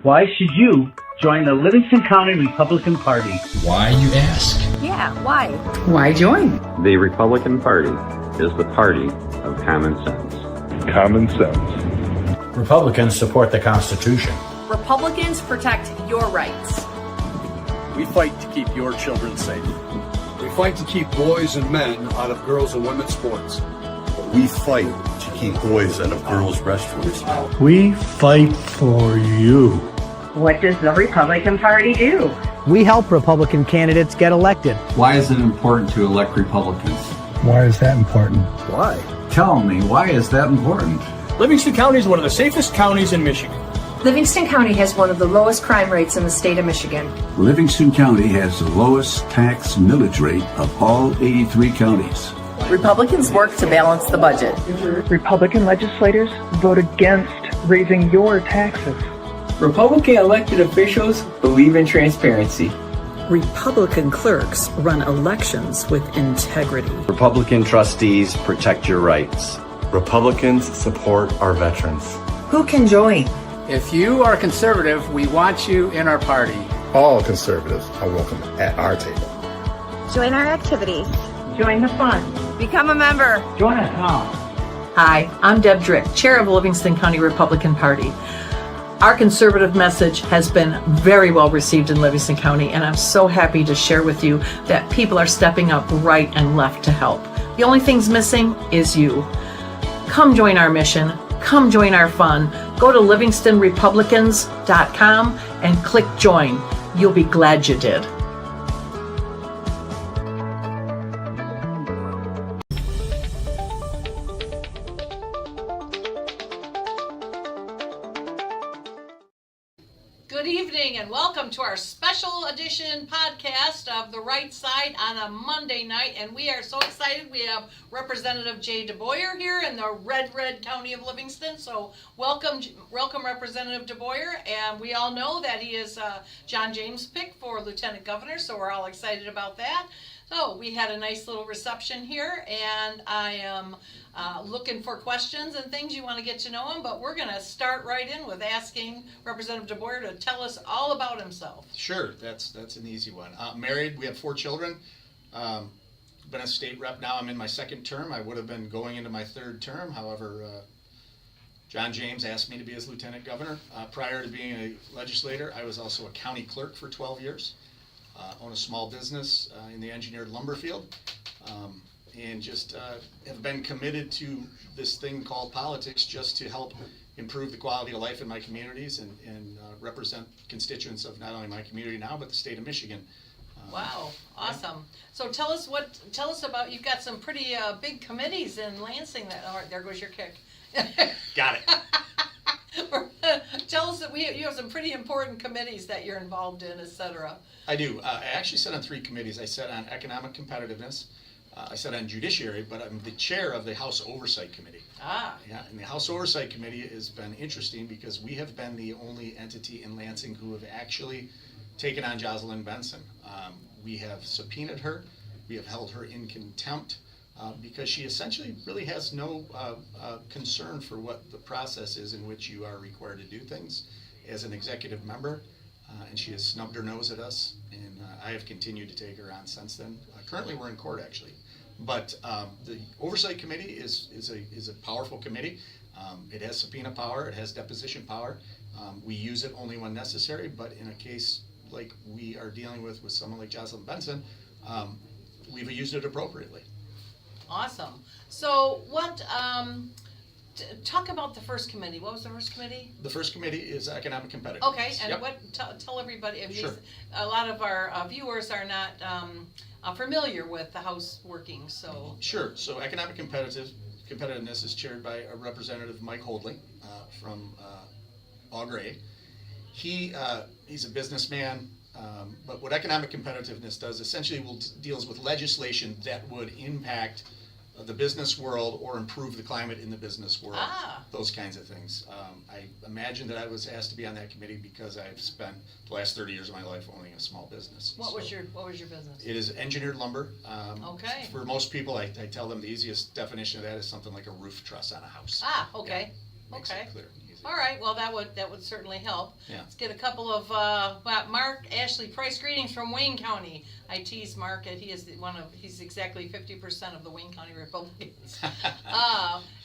Why should you join the Livingston County Republican Party? Why, you ask? Yeah, why? Why join? The Republican Party is the party of common sense. Common sense. Republicans support the Constitution. Republicans protect your rights. We fight to keep your children safe. We fight to keep boys and men out of girls and women's sports. We fight to keep boys out of girls' restrooms. We fight for you. What does the Republican Party do? We help Republican candidates get elected. Why is it important to elect Republicans? Why is that important? Why? Tell me, why is that important? Livingston County is one of the safest counties in Michigan. Livingston County has one of the lowest crime rates in the state of Michigan. Livingston County has the lowest tax millage rate of all 83 counties. Republicans work to balance the budget. Republican legislators vote against raising your taxes. Republican elected officials believe in transparency. Republican clerks run elections with integrity. Republican trustees protect your rights. Republicans support our veterans. Who can join? If you are conservative, we want you in our party. All conservatives are welcome at our table. Join our activities. Join the fun. Become a member. Join us now. Hi, I'm Deb Drick, Chair of Livingston County Republican Party. Our conservative message has been very well received in Livingston County, and I'm so happy to share with you that people are stepping up right and left to help. The only thing's missing is you. Come join our mission. Come join our fun. Go to livingstonrepublicans.com and click join. You'll be glad you did. Good evening and welcome to our special edition podcast of The Right Side on a Monday night, and we are so excited. We have Representative Jay DeBoyer here in the red county of Livingston, so welcome Representative DeBoyer, and we all know that he is John James' pick for Lieutenant Governor, so we're all excited about that. So we had a nice little reception here, and I am looking for questions and things. You want to get to know him, but we're going to start right in with asking Representative DeBoyer to tell us all about himself. Sure, that's an easy one. Married, we have 4 children. Been a state rep now. I'm in my 2nd term. I would have been going into my 3rd term. However, John James asked me to be his lieutenant governor. Prior to being a legislator, I was also a county clerk for 12 years. Own a small business in the engineered lumber field, and just have been committed to this thing called politics just to help improve the quality of life in my communities and represent constituents of not only my community now, but the state of Michigan. Wow, awesome. So tell us about, you've got some pretty big committees in Lansing that, all right, there goes your kick. Got it. Tell us that you have some pretty important committees that you're involved in, etc. I do. I actually sit on 3 committees. I sit on economic competitiveness. I sit on judiciary, but I'm the chair of the House Oversight Committee. Yeah, and the House Oversight Committee has been interesting because we have been the only entity in Lansing who have actually taken on Jocelyn Benson. We have subpoenaed her. We have held her in contempt. Because she essentially really has no concern for what the process is in which you are required to do things as an executive member, and she has snubbed her nose at us, and I have continued to take her on since then. Currently we're in court actually, but the Oversight Committee is a powerful committee. It has subpoena power, it has deposition power. We use it only when necessary, but in a case like we are dealing with someone like Jocelyn Benson, we've used it appropriately. Awesome. So talk about the first committee. What was the first committee? The first committee is economic competitiveness. Okay, and tell everybody, Sure. A lot of our viewers are not familiar with the House workings, so. Sure, so economic competitiveness is chaired by a Representative Mike Holdley from Au Gres. He's a businessman. But what economic competitiveness does essentially deals with legislation that would impact the business world or improve the climate in the business world, those kinds of things. I imagine that I was asked to be on that committee because I've spent the last 30 years of my life owning a small business. What was your business? It is engineered lumber. Okay. For most people, I tell them the easiest definition of that is something like a roof truss on a house. Okay. Makes it clear and easy. All right, well, that would certainly help. Yeah. Let's get a couple of, Mark Ashley, Price greetings from Wayne County. I tease Mark, and he is he's exactly 50% of the Wayne County Republicans.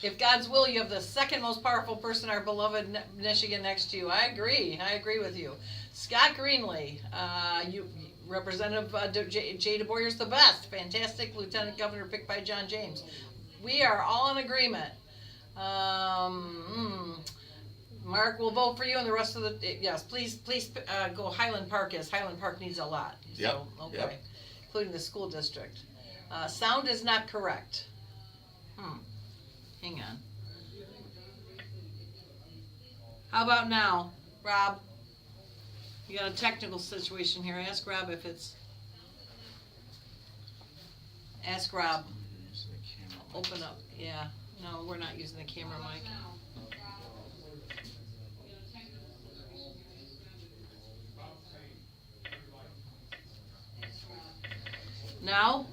If God's will, you have the second most powerful person, our beloved Michigan, next to you. I agree with you. Scott Greenlee, Representative Jay DeBoyer's the best. Fantastic Lieutenant Governor picked by John James. We are all in agreement. Mark will vote for you, and the rest of the, yes, please go Highland Park, as Highland Park needs a lot. Yep. So, okay. Yep. Including the school district. Sound is not correct. Hang on. How about now, Rob? You got a technical situation here. Ask Rob if it's. Ask Rob. Open up. Yeah. No, we're not using the camera mic. Now?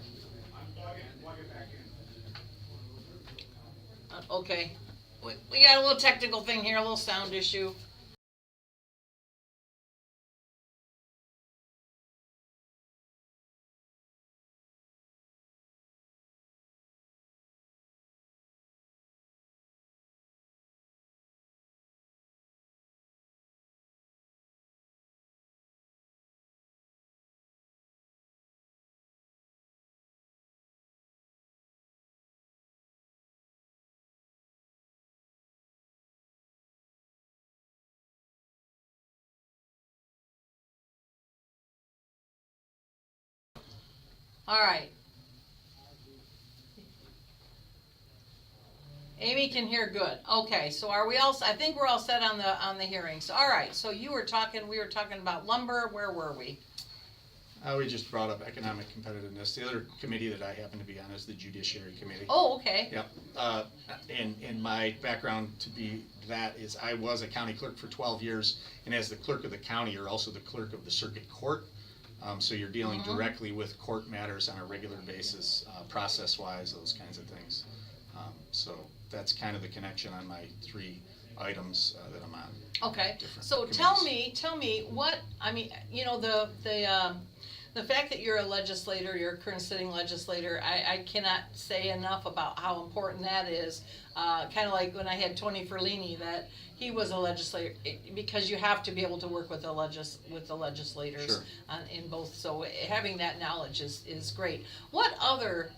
Okay. We got a little technical thing here, a little sound issue. All right. Amy can hear good. Okay, so are we all, I think we're all set on the hearings. All right, so we were talking about lumber. Where were we? We just brought up economic competitiveness. The other committee that I happen to be on is the Judiciary Committee. Oh, okay. Yep. And my background to be that is I was a county clerk for 12 years, and as the clerk of the county, you're also the clerk of the circuit court. So you're dealing directly with court matters on a regular basis, process-wise, those kinds of things. So that's kind of the connection on my 3 items that I'm on. Okay. So tell me what, I mean, you know, the fact that you're a legislator, you're a current sitting legislator, I cannot say enough about how important that is. Kind of like when I had Tony Ferlini, that he was a legislator, because you have to be able to work with the legislators sure. In both. So having that knowledge is great. What other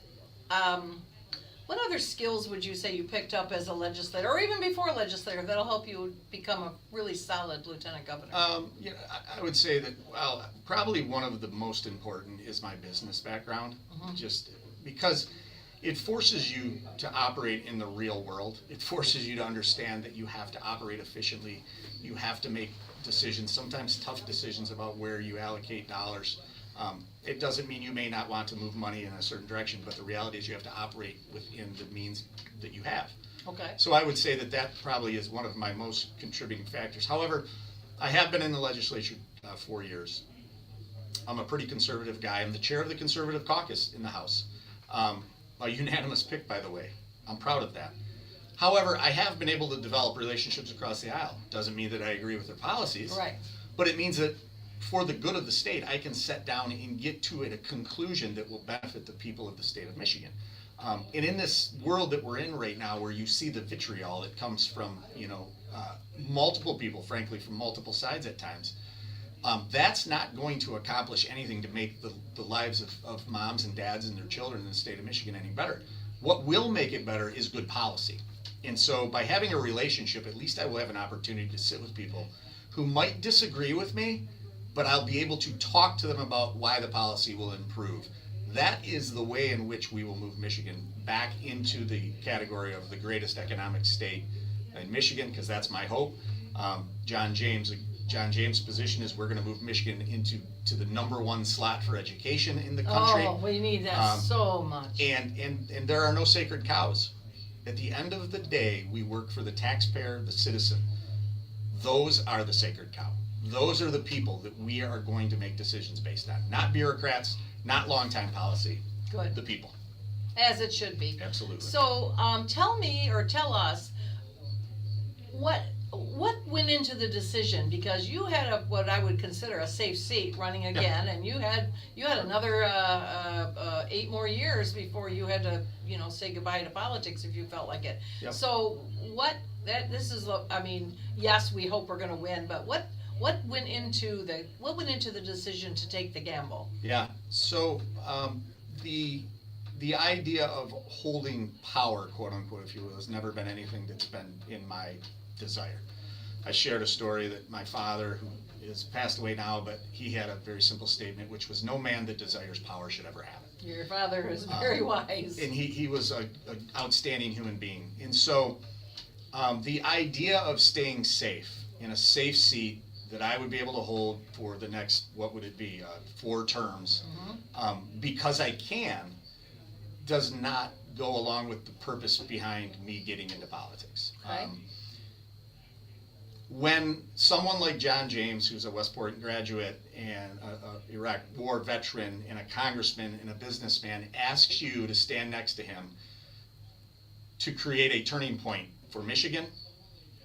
skills would you say you picked up as a legislator, or even before a legislator, that'll help you become a really solid lieutenant governor? You know, I would say that, well, probably one of the most important is my business background, just because it forces you to operate in the real world. It forces you to understand that you have to operate efficiently. You have to make decisions, sometimes tough decisions about where you allocate dollars. It doesn't mean you may not want to move money in a certain direction, but the reality is you have to operate within the means that you have. Okay. So I would say that probably is one of my most contributing factors. However, I have been in the legislature 4 years. I'm a pretty conservative guy. I'm the chair of the Conservative Caucus in the House. A unanimous pick, by the way. I'm proud of that. However, I have been able to develop relationships across the aisle. Doesn't mean that I agree with their policies. Right. But it means that for the good of the state, I can sit down and get to a conclusion that will benefit the people of the state of Michigan. And in this world that we're in right now, where you see the vitriol that comes from, multiple people, frankly, from multiple sides at times, that's not going to accomplish anything to make the lives of moms and dads and their children in the state of Michigan any better. What will make it better is good policy. And so by having a relationship, at least I will have an opportunity to sit with people who might disagree with me, but I'll be able to talk to them about why the policy will improve. That is the way in which we will move Michigan back into the category of the greatest economic state in Michigan, because that's my hope. John James' position is we're going to move Michigan into the #1 slot for education in the country. Oh, we need that so much. And there are no sacred cows. At the end of the day, we work for the taxpayer, the citizen. Those are the sacred cow. Those are the people that we are going to make decisions based on. Not bureaucrats, not long-time policy. Good. The people. As it should be. Absolutely. So tell me, or tell us, what what went into the decision? Because you had what I would consider a safe seat running again, and you had another 8 more years before you had to, say goodbye to politics if you felt like it. Yep. So yes, we hope we're going to win, but what went into the decision to take the gamble? Yeah. So the idea of holding power, quote unquote, if you will, has never been anything that's been in my desire. I shared a story that my father, who is passed away now, but he had a very simple statement, which was, no man that desires power should ever have it. Your father is very wise. And he was an outstanding human being. And so the idea of staying safe in a safe seat that I would be able to hold for the next, 4 terms, because I can, does not go along with the purpose behind me getting into politics. Okay. When someone like John James, who's a West Point graduate and a Iraq War veteran and a congressman and a businessman, asks you to stand next to him to create a turning point for Michigan,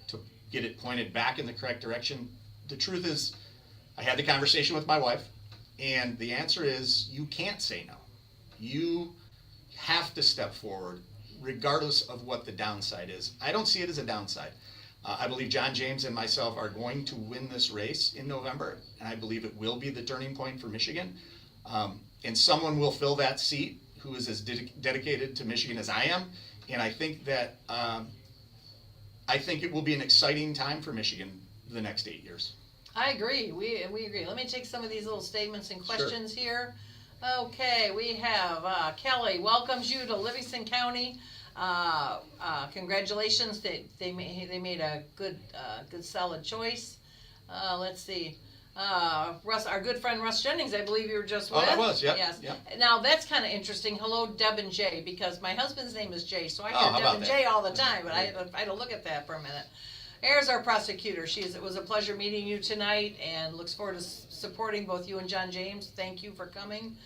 to get it pointed back in the correct direction, the truth is, I had the conversation with my wife, and the answer is, you can't say no. You have to step forward, regardless of what the downside is. I don't see it as a downside. I believe John James and myself are going to win this race in November, and I believe it will be the turning point for Michigan. And someone will fill that seat who is as dedicated to Michigan as I am, and I think that I think it will be an exciting time for Michigan the next 8 years. I agree. We agree. Let me take some of these little statements and questions here. Okay, we have Kelly welcomes you to Livingston County. Congratulations, they made a good solid choice. Let's see. Russ, our good friend Russ Jennings, I believe you were just with. Oh, I was, yep. Yes. Yep. Now that's kind of interesting. Hello, Deb and Jay, because my husband's name is Jay, so I how hear Deb about and that? Jay all the time, but I had to look at that for a minute. Here's our prosecutor. It was a pleasure meeting you tonight, and looks forward to supporting both you and John James. Thank you for coming.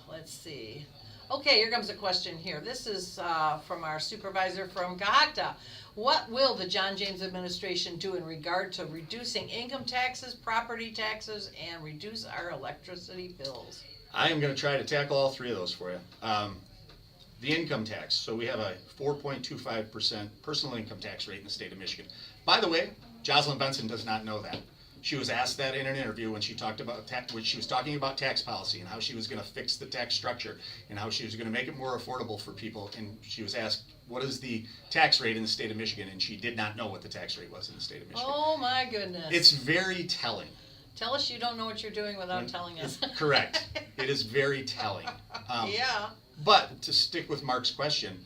Let's see. Okay, here comes a question here. This is from our supervisor from Cohocton. What will the John James administration do in regard to reducing income taxes, property taxes, and reduce our electricity bills? I am going to try to tackle all 3 of those for you. The income tax. So we have a 4.25% personal income tax rate in the state of Michigan. By the way, Jocelyn Benson does not know that. She was asked that in an interview when she talked about when she was talking about tax policy and how she was going to fix the tax structure and how she was going to make it more affordable for people. And she was asked, what is the tax rate in the state of Michigan? And she did not know what the tax rate was in the state of Michigan. Oh my goodness. It's very telling. Tell us you don't know what you're doing without telling us. Correct. It is very telling. Yeah. But to stick with Mark's question,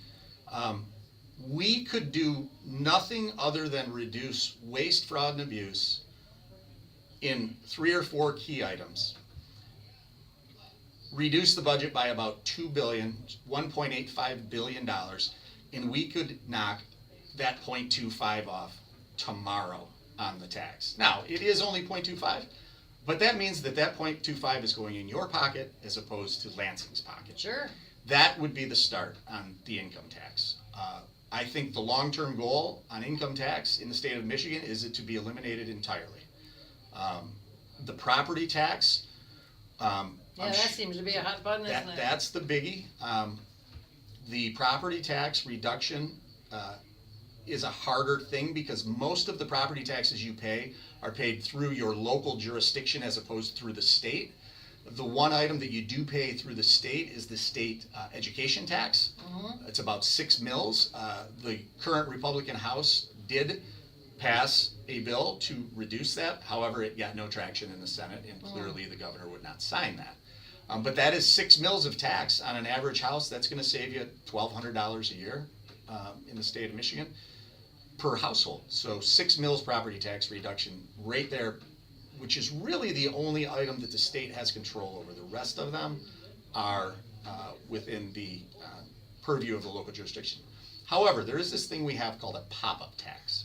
we could do nothing other than reduce waste, fraud, and abuse in 3 or 4 key items. Reduce the budget by about $1.85 billion, and we could knock that 0.25 off tomorrow on the tax. Now, it is only 0.25, but that means that 0.25 is going in your pocket as opposed to Lansing's pocket. Sure. That would be the start on the income tax. I think the long-term goal on income tax in the state of Michigan is it to be eliminated entirely. The property tax. That seems to be a hot button, isn't it? That's the biggie. The property tax reduction is a harder thing because most of the property taxes you pay are paid through your local jurisdiction as opposed to through the state. The one item that you do pay through the state is the state education tax. Mm-hmm. It's about 6 mills. The current Republican House did pass a bill to reduce that. However, it got no traction in the Senate, and clearly the governor would not sign that. But that is 6 mills of tax on an average house. That's going to save you $1,200 a year in the state of Michigan per household. So 6 mills property tax reduction right there, which is really the only item that the state has control over. The rest of them are within the purview of the local jurisdiction. However, there is this thing we have called a pop-up tax,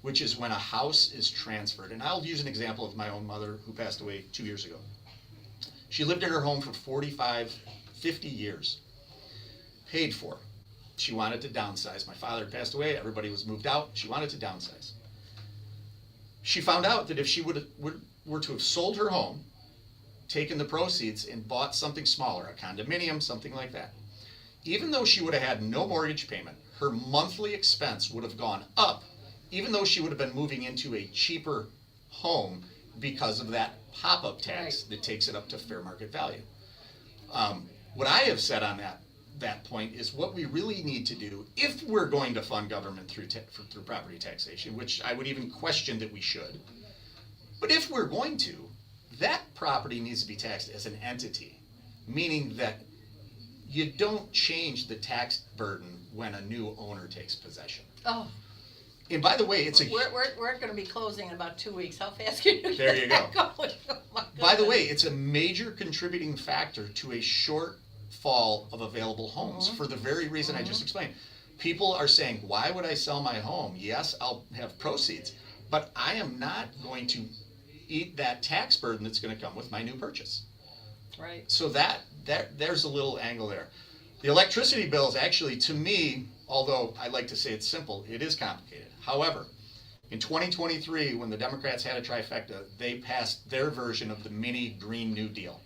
which is when a house is transferred. And I'll use an example of my own mother who passed away 2 years ago. She lived in her home for 45, 50 years, paid for. She wanted to downsize. My father had passed away, everybody was moved out, she wanted to downsize. she found out that if she were to have sold her home, taken the proceeds and bought something smaller, a condominium, something like that, even though she would have had no mortgage payment, her monthly expense would have gone up, even though she would have been moving into a cheaper home because of that pop-up tax that takes it up to fair market value. What I have said on that point is what we really need to do, if we're going to fund government through property taxation, which I would even question that we should, but if we're going to, that property needs to be taxed as an entity, meaning that you don't change the tax burden when a new owner takes possession. Oh. And by the way, we're going to be closing in about 2 weeks. How fast can you get there you go. Going? Oh, by the way, it's a major contributing factor to a shortfall of available homes for the very reason I just explained. People are saying, why would I sell my home? Yes, I'll have proceeds, but I am not going to eat that tax burden that's going to come with my new purchase. Right. So there's a little angle there. The electricity bill is actually, to me, although I like to say it's simple, it is complicated. However, in 2023, when the Democrats had a trifecta, they passed their version of the mini Green New Deal.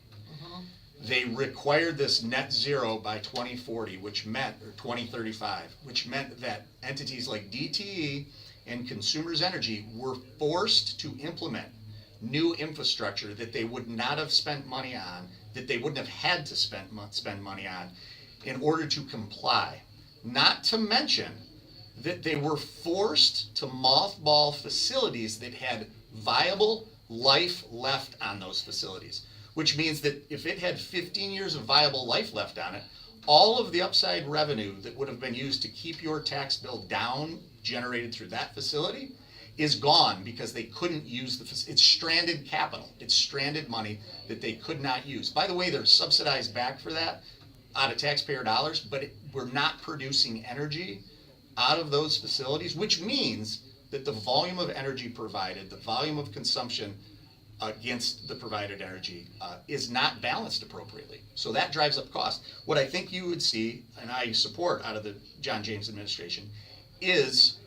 They required this net zero by 2040, or 2035, which meant that entities like DTE and Consumers Energy were forced to implement new infrastructure that they would not have spent money on, that they wouldn't have had to spend money on in order to comply. Not to mention that they were forced to mothball facilities that had viable life left on those facilities, which means that if it had 15 years of viable life left on it, all of the upside revenue that would have been used to keep your tax bill down, generated through that facility, is gone because they couldn't use it's stranded capital. It's stranded money that they could not use. By the way, they're subsidized back for that out of taxpayer dollars, but we're not producing energy out of those facilities, which means that the volume of energy provided, the volume of consumption against the provided energy is not balanced appropriately. So that drives up cost. What I think you would see, and I support out of the John James administration, is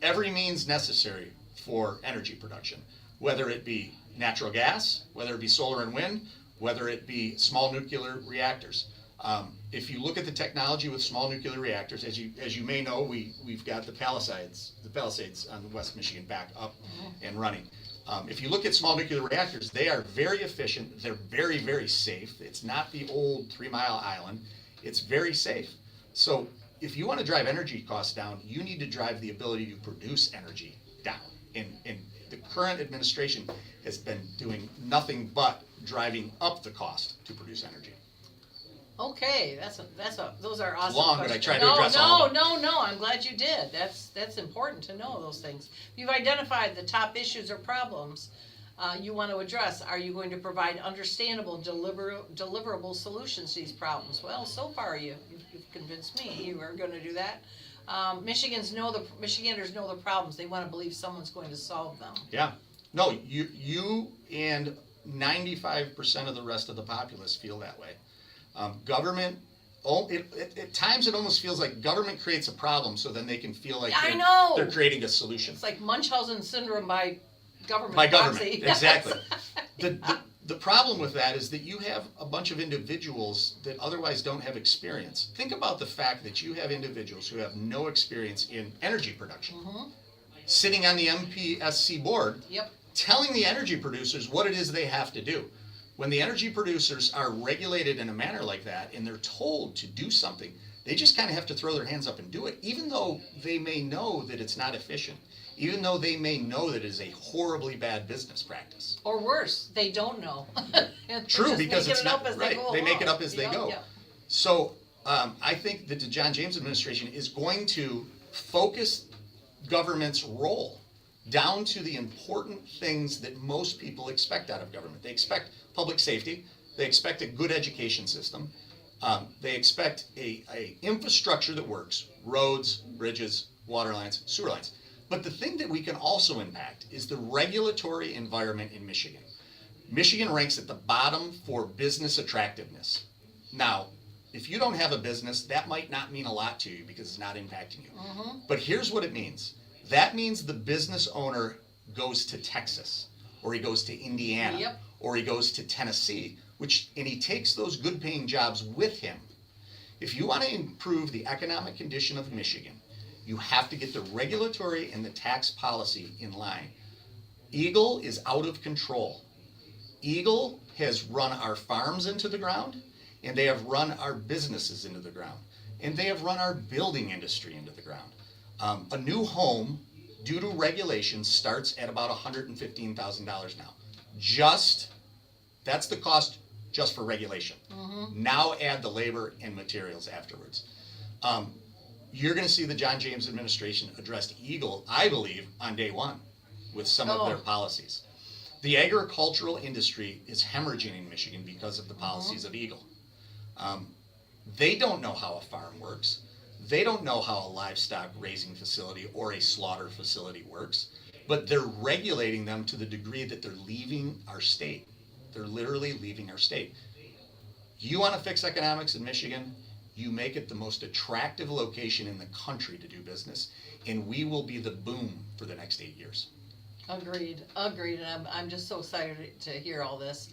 every means necessary for energy production, whether it be natural gas, whether it be solar and wind, whether it be small nuclear reactors. If you look at the technology with small nuclear reactors, as you may know, we've got the Palisades on West Michigan back up and running. If you look at small nuclear reactors, they are very efficient. They're very, very safe. It's not the old 3 Mile Island. It's very safe. So if you want to drive energy costs down, you need to drive the ability to produce energy down. And the current administration has been doing nothing but driving up the cost to produce energy. Okay, those are awesome. Long, questions. but I tried to address all of them. No. I'm glad you did. That's important to know those things. You've identified the top issues or problems you want to address. Are you going to provide understandable, deliverable solutions to these problems? Well, so far you've convinced me you are going to do that. Michiganders know the problems. They want to believe someone's going to solve them. Yeah. No, you and 95% of the rest of the populace feel that way. Government, at times it almost feels like government creates a problem so then they can feel like they're creating a solution. It's like Munchausen syndrome by government. By government, proxy. exactly. The problem with that is that you have a bunch of individuals that otherwise don't have experience. Think about the fact that you have individuals who have no experience in energy production, sitting on the MPSC board, telling the energy producers what it is they have to do. When the energy producers are regulated in a manner like that and they're told to do something, they just kind of have to throw their hands up and do it, even though they may know that it's not efficient, even though they may know that it is a horribly bad business practice. Or worse, they don't know. True, because it's not right. They make it up as they go. Yeah. So I think that the John James administration is going to focus government's role down to the important things that most people expect out of government. They expect public safety. They expect a good education system. They expect a infrastructure that works, roads, bridges, water lines, sewer lines. But the thing that we can also impact is the regulatory environment in Michigan. Michigan ranks at the bottom for business attractiveness. Now, if you don't have a business, that might not mean a lot to you because it's not impacting you. But here's what it means. That means the business owner goes to Texas, or he goes to Indiana, Yep. or he goes to Tennessee, and he takes those good paying jobs with him. If you want to improve the economic condition of Michigan, you have to get the regulatory and the tax policy in line. Eagle is out of control. Eagle has run our farms into the ground, and they have run our businesses into the ground, and they have run our building industry into the ground. A new home, due to regulations, starts at about $115,000 now. That's the cost just for regulation. Now add the labor and materials afterwards. You're going to see the John James administration address Eagle, I believe, on day one with some of their policies. The agricultural industry is hemorrhaging in Michigan because of the policies of Eagle. They don't know how a farm works. They don't know how a livestock raising facility or a slaughter facility works, but they're regulating them to the degree that they're leaving our state. They're literally leaving our state. You want to fix economics in Michigan, you make it the most attractive location in the country to do business, and we will be the boom for the next 8 years. Agreed, and I'm just so excited to hear all this.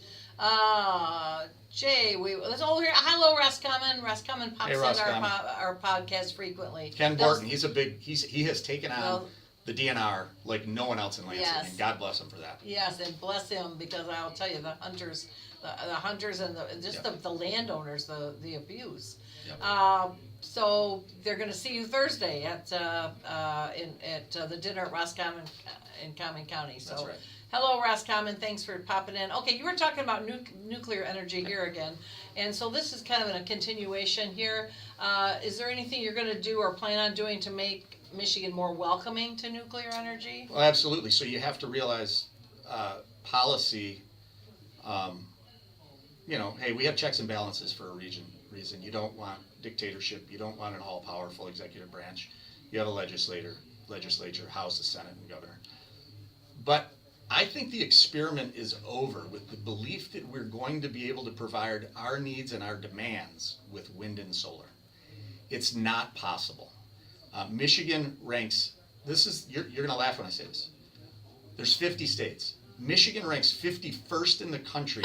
Jay, let's all hear. Hello, Roscommon. Roscommon pops into our podcast frequently. Ken Borton, he has taken on the DNR like no one else in Lansing, Yes. and God bless him for that. Yes, and bless him, because I'll tell you, the hunters and the landowners, the abuse. Yep. So they're going to see you Thursday at the dinner at Roscommon in Common County. So. That's right. Hello, Roscommon. Thanks for popping in. Okay, you were talking about nuclear energy here again, and so this is kind of a continuation here. Is there anything you're going to do or plan on doing to make Michigan more welcoming to nuclear energy? Well, absolutely. So you have to realize policy. Hey, we have checks and balances for a reason. You don't want dictatorship. You don't want an all-powerful executive branch. You have a legislature, House, the Senate, and governor. But I think the experiment is over with the belief that we're going to be able to provide our needs and our demands with wind and solar. It's not possible. Michigan ranks, you're going to laugh when I say this. There's 50 states. Michigan ranks 51st in the country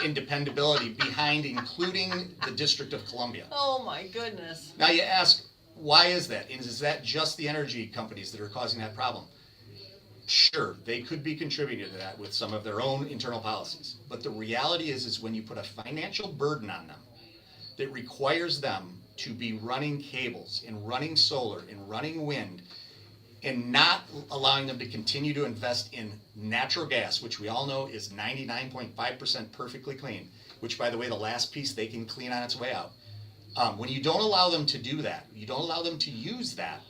in dependability, behind including the District of Columbia. Oh my goodness. Now you ask, why is that? Is that just the energy companies that are causing that problem? Sure, they could be contributing to that with some of their own internal policies. But the reality is when you put a financial burden on them that requires them to be running cables and running solar and running wind, and not allowing them to continue to invest in natural gas, which we all know is 99.5% perfectly clean, which, by the way, the last piece they can clean on its way out. When you don't allow them to do that, you don't allow them to use that,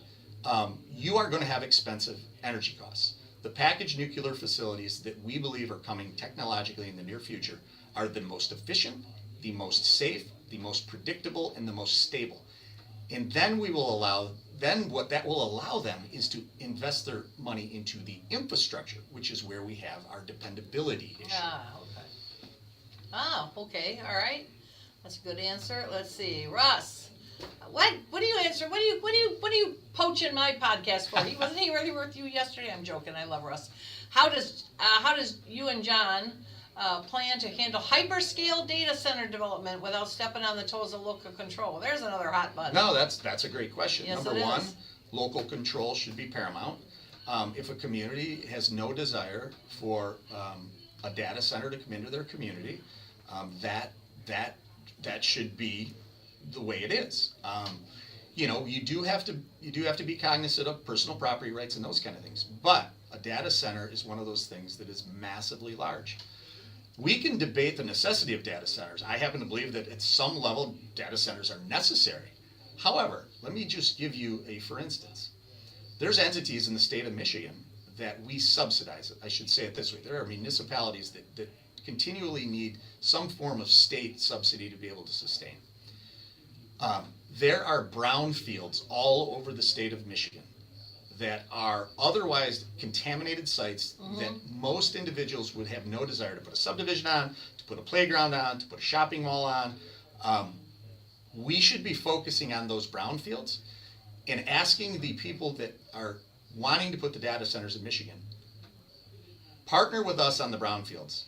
you are going to have expensive energy costs. The packaged nuclear facilities that we believe are coming technologically in the near future are the most efficient, the most safe, the most predictable, and the most stable. And then what that will allow them is to invest their money into the infrastructure, which is where we have our dependability issue. Okay, all right. That's a good answer. Let's see, Russ. What do you answer? What do you poaching my podcast for? Wasn't he really with you yesterday? I'm joking. I love Russ. How does you and John plan to handle hyperscale data center development without stepping on the toes of local control? There's another hot button. No, that's a great question. Yes, Number one, local control should be paramount. If a community has no desire for a data center to come into their community, that should be the way it is. You do have to be cognizant of personal property rights and those kind of things. But a data center is one of those things that is massively large. We can debate the necessity of data centers. I happen to believe that at some level data centers are necessary. However, let me just give you for instance. There's entities in the state of Michigan that we subsidize. I should say it this way. There are municipalities that continually need some form of state subsidy to be able to sustain. There are brownfields all over the state of Michigan that are otherwise contaminated sites that most individuals would have no desire to put a subdivision on, to put a playground on, to put a shopping mall on. We should be focusing on those brownfields and asking the people that are wanting to put the data centers in Michigan, Partner with us on the brownfields.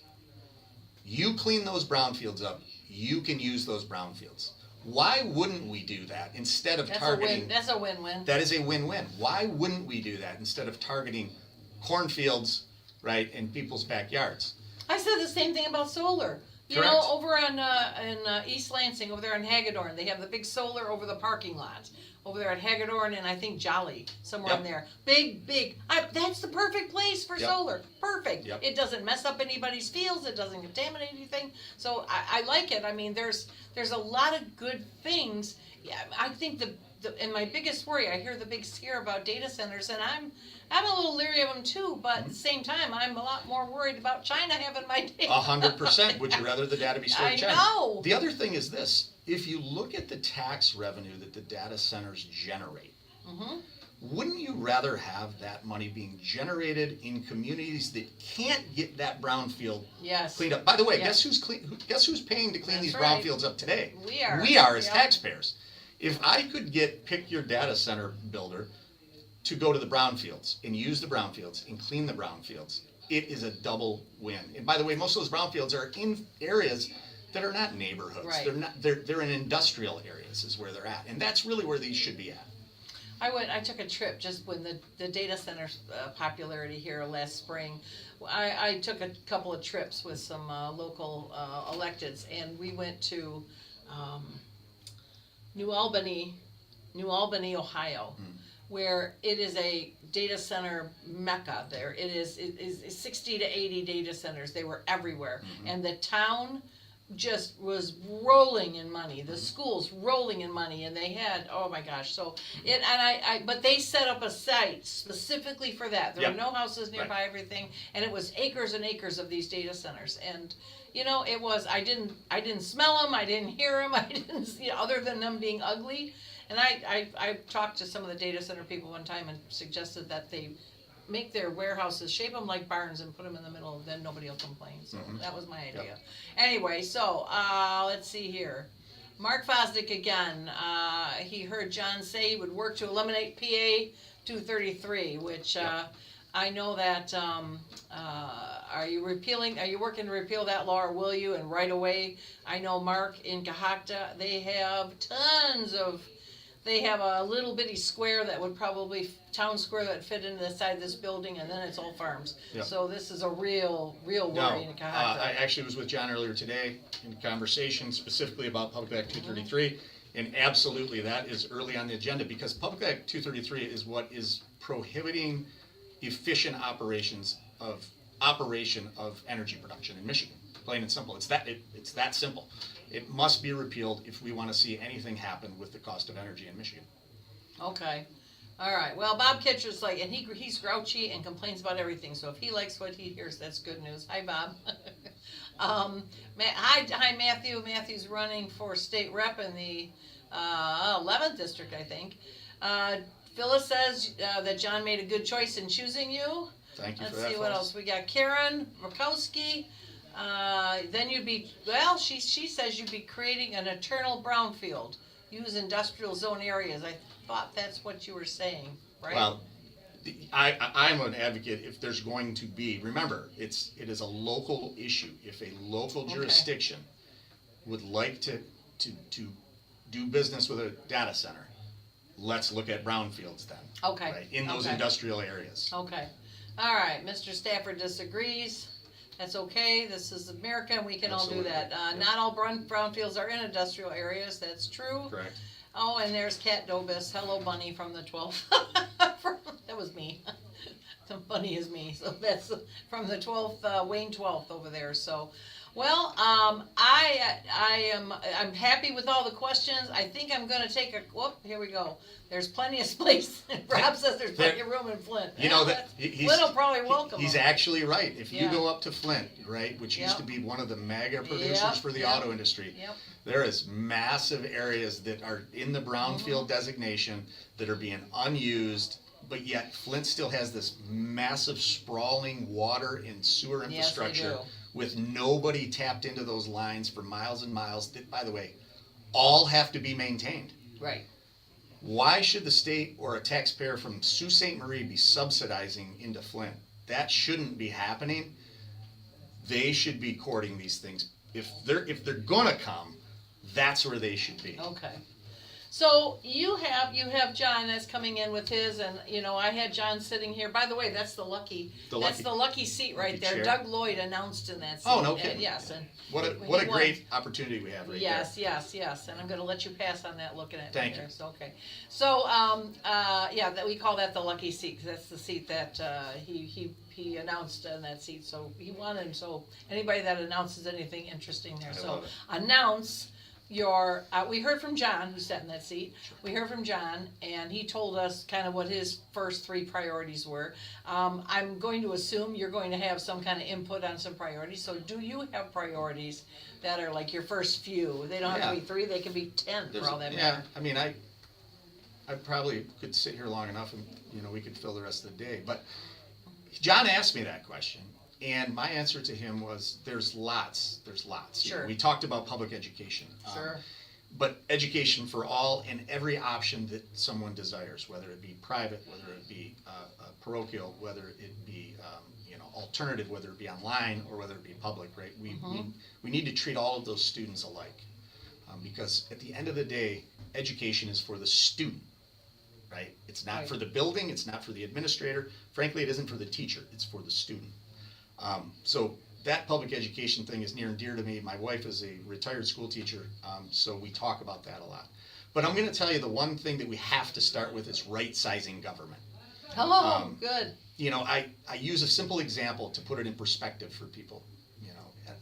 You clean those brownfields up, you can use those brownfields. Why wouldn't we do that instead of targeting? That's a win-win. That is a win-win. Why wouldn't we do that instead of targeting cornfields, right, in people's backyards? I said the same thing about solar. You Correct. know, over on in East Lansing, over there in Hagedorn, they have the big solar over the parking lot. Over there at Hagedorn and I think Jolly, somewhere in there. Big. That's the perfect place for solar. Perfect. Yep. It doesn't mess up anybody's fields. It doesn't contaminate anything. So I like it. I mean, there's a lot of good things. Yeah, I think and my biggest worry, I hear the big scare about data centers, and I'm a little leery of them too. But at the same time, I'm a lot more worried about China having my data. 100%. Would you rather the data be stored in China? I know. The other thing is this. If you look at the tax revenue that the data centers generate, wouldn't you rather have that money being generated in communities that can't get that brownfield cleaned up? By the way, guess who's paying to clean these brownfields up today? We are. We are as taxpayers. If I could pick your data center builder to go to the brownfields and use the brownfields and clean the brownfields, it is a double win. And by the way, most of those brownfields are in areas that are not neighborhoods. Right. They're in industrial areas is where they're at. And that's really where these should be at. I took a trip just when the data center popularity here last spring. I took a couple of trips with some local electeds, and we went to New Albany, Ohio, where it is a data center mecca there. It is 60 to 80 data centers. They were everywhere. And the town just was rolling in money. The schools rolling in money, and they had, oh my gosh. So but they set up a site specifically for that. There were no houses nearby, everything, and it was acres and acres of these data centers. And you know, it was, I didn't smell them, I didn't hear them, I didn't see, other than them being ugly. And I talked to some of the data center people one time and suggested that they make their warehouses, shape them like barns and put them in the middle, and then nobody will complain. So that was my idea. Anyway, so let's see here. Mark Fosdick again. He heard John say he would work to eliminate PA 233, which I know that. Are you working to repeal that law, or will you? And right away, I know Mark in Cohocton, they have a little bitty square that would probably, town square that would fit into the side of this building, and then it's all farms. Yep. So this is a real worry in Cohocton. I actually was with John earlier today in conversation specifically about Public Act 233, and absolutely that is early on the agenda, because Public Act 233 is what is prohibiting efficient operation of energy production in Michigan. Plain and simple. It's that simple. It must be repealed if we want to see anything happen with the cost of energy in Michigan. Okay. All right. Well, Bob Kitcher's like, and he's grouchy and complains about everything. So if he likes what he hears, that's good news. Hi, Bob. Hi, Matthew. Matthew's running for state rep in the 11th district, I think. Phyllis says that John made a good choice in choosing you. Thank you. Let's for that, see what else we got. Karen Murkowski. Then she says you'd be creating an eternal brownfield. Use industrial zone areas. I thought that's what you were saying, right? Well, I'm an advocate if there's going to be, remember, it is a local issue. If a local jurisdiction would like to do business with a data center, let's look at brownfields then. Okay. Right, in those industrial areas. Okay. All right. Mr. Stafford disagrees. That's okay. This is America, and we can all do that. Not all brownfields are in industrial areas. That's true. Correct. Oh, and there's Kat Dobis. Hello, Bunny from the 12th. That was me. The Bunny is me. So that's from the 12th, Wayne 12th over there. So, well, I'm happy with all the questions. I think I'm going to take here we go. There's plenty of space. Rob says there's plenty of room in Flint. You know that Flint will probably welcome He's them. Actually right. If you go up to Flint, right, which used to be one of the mega producers for the auto industry, there is massive areas that are in the brownfield designation that are being unused, but yet Flint still has this massive sprawling water and sewer infrastructure with nobody tapped into those lines for miles and miles that, by the way, all have to be maintained. Right. Why should the state or a taxpayer from Sault Ste. Marie be subsidizing into Flint? that shouldn't be happening. They should be courting these things. If they're gonna come, that's where they should be. Okay. So you have John that's coming in with his, and I had John sitting here. By the way, that's the lucky seat right there. Chair. Doug Lloyd announced in that seat. Oh, no kidding. Yes, and what a great opportunity we have right yes, there. Yes, and I'm going to let you pass on that looking at Thank me you. there. So okay. So that we call that the lucky seat 'cause that's the seat that he announced in that seat. So he wanted anybody that announces anything interesting there. I love it. Announce your, we heard from John, who sat in that seat. Sure. We heard from John, and he told us kind of what his first 3 priorities were. I'm going to assume you're going to have some kind of input on some priorities. So do you have priorities that are like your first few? They don't have to be 3, they can be 10 for all that matter. I mean, I probably could sit here long enough and, we could fill the rest of the day. But John asked me that question. And my answer to him was, there's lots. Sure. We talked about public education. Sure. But education for all and every option that someone desires, whether it be private, whether it be parochial, whether it be alternative, whether it be online or whether it be public, right? We need to treat all of those students alike. Because at the end of the day, education is for the student, right? It's not for the building, it's not for the administrator. Frankly, it isn't for the teacher, it's for the student. So that public education thing is near and dear to me. My wife is a retired school teacher, so we talk about that a lot. But I'm going to tell you the one thing that we have to start with is right-sizing government. Oh, good. I use a simple example to put it in perspective for people.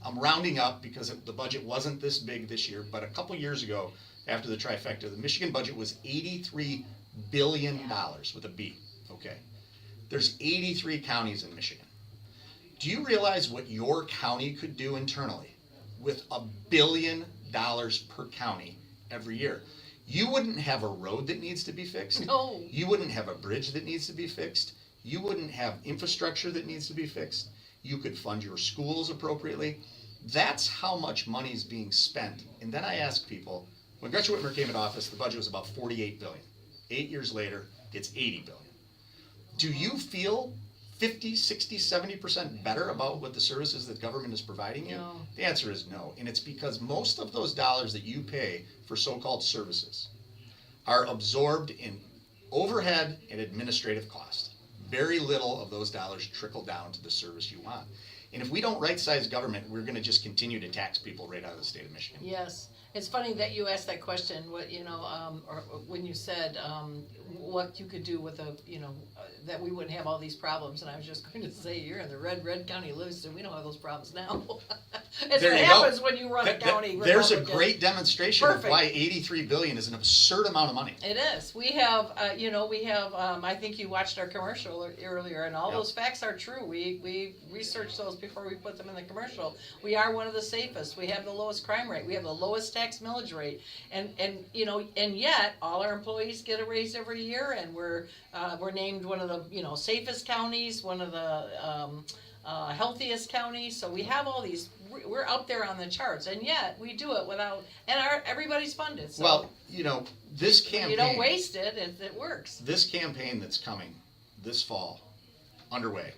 I'm rounding up because the budget wasn't this big this year, but a couple years ago, after the trifecta, the Michigan budget was $83 billion with a B, okay? There's 83 counties in Michigan. Do you realize what your county could do internally with $1 billion per county every year? You wouldn't have a road that needs to be fixed. No. You wouldn't have a bridge that needs to be fixed. You wouldn't have infrastructure that needs to be fixed. You could fund your schools appropriately. That's how much money is being spent. And then I ask people, when Gretchen Whitmer came into office, the budget was about $48 billion. 8 years later, it's $80 billion. Do you feel 50, 60, 70% better about what the services that government is providing you? No. The answer is no. And it's because most of those dollars that you pay for so-called services are absorbed in overhead and administrative cost. Very little of those dollars trickle down to the service you want. And if we don't right-size government, we're going to just continue to tax people right out of the state of Michigan. Yes. It's funny that you asked that question, or when you said what you could do with that we wouldn't have all these problems, and I was just going to say, you're in the red county, Lewiston, we don't have those problems now. It's what happens when you run a county. There's a Republican. Great demonstration of why $83 billion is an absurd amount of money. It is. We have, I think you watched our commercial earlier, and all those facts are true. We researched those before we put them in the commercial. We are one of the safest. We have the lowest crime rate. We have the lowest tax millage rate, and yet all our employees get a raise every year, and we're named one of the safest counties, one of the healthiest counties. So we have all these. We're up there on the charts, and yet we do it without. And everybody's funded. So well, this campaign. You don't waste it. It works. This campaign that's coming this fall, underway.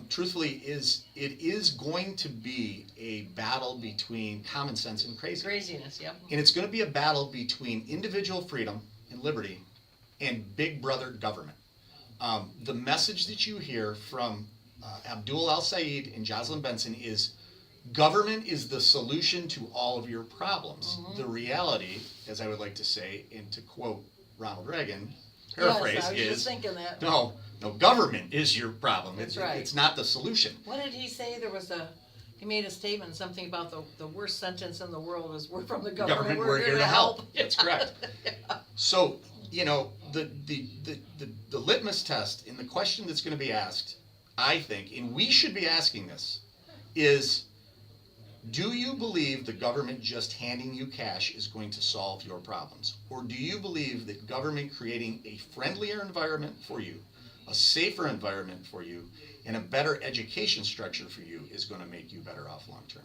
Truthfully, it is going to be a battle between common sense and craziness. Yep. And it's going to be a battle between individual freedom and liberty and big brother government. The message that you hear from Abdul El-Sayed and Jocelyn Benson is government is the solution to all of your problems. Mm-hmm. The reality, as I would like to say, and to quote Ronald Reagan, paraphrase, yes, I was just thinking that. No, government is your problem. That's right. It's not the solution. What did he say? He made a statement, something about the worst sentence in the world is we're from the government, we're here to help. That's Yeah. correct. Yeah. So, the litmus test and the question that's going to be asked, I think, and we should be asking this, is do you believe the government just handing you cash is going to solve your problems? Or do you believe that government creating a friendlier environment for you, a safer environment for you, and a better education structure for you is going to make you better off long term?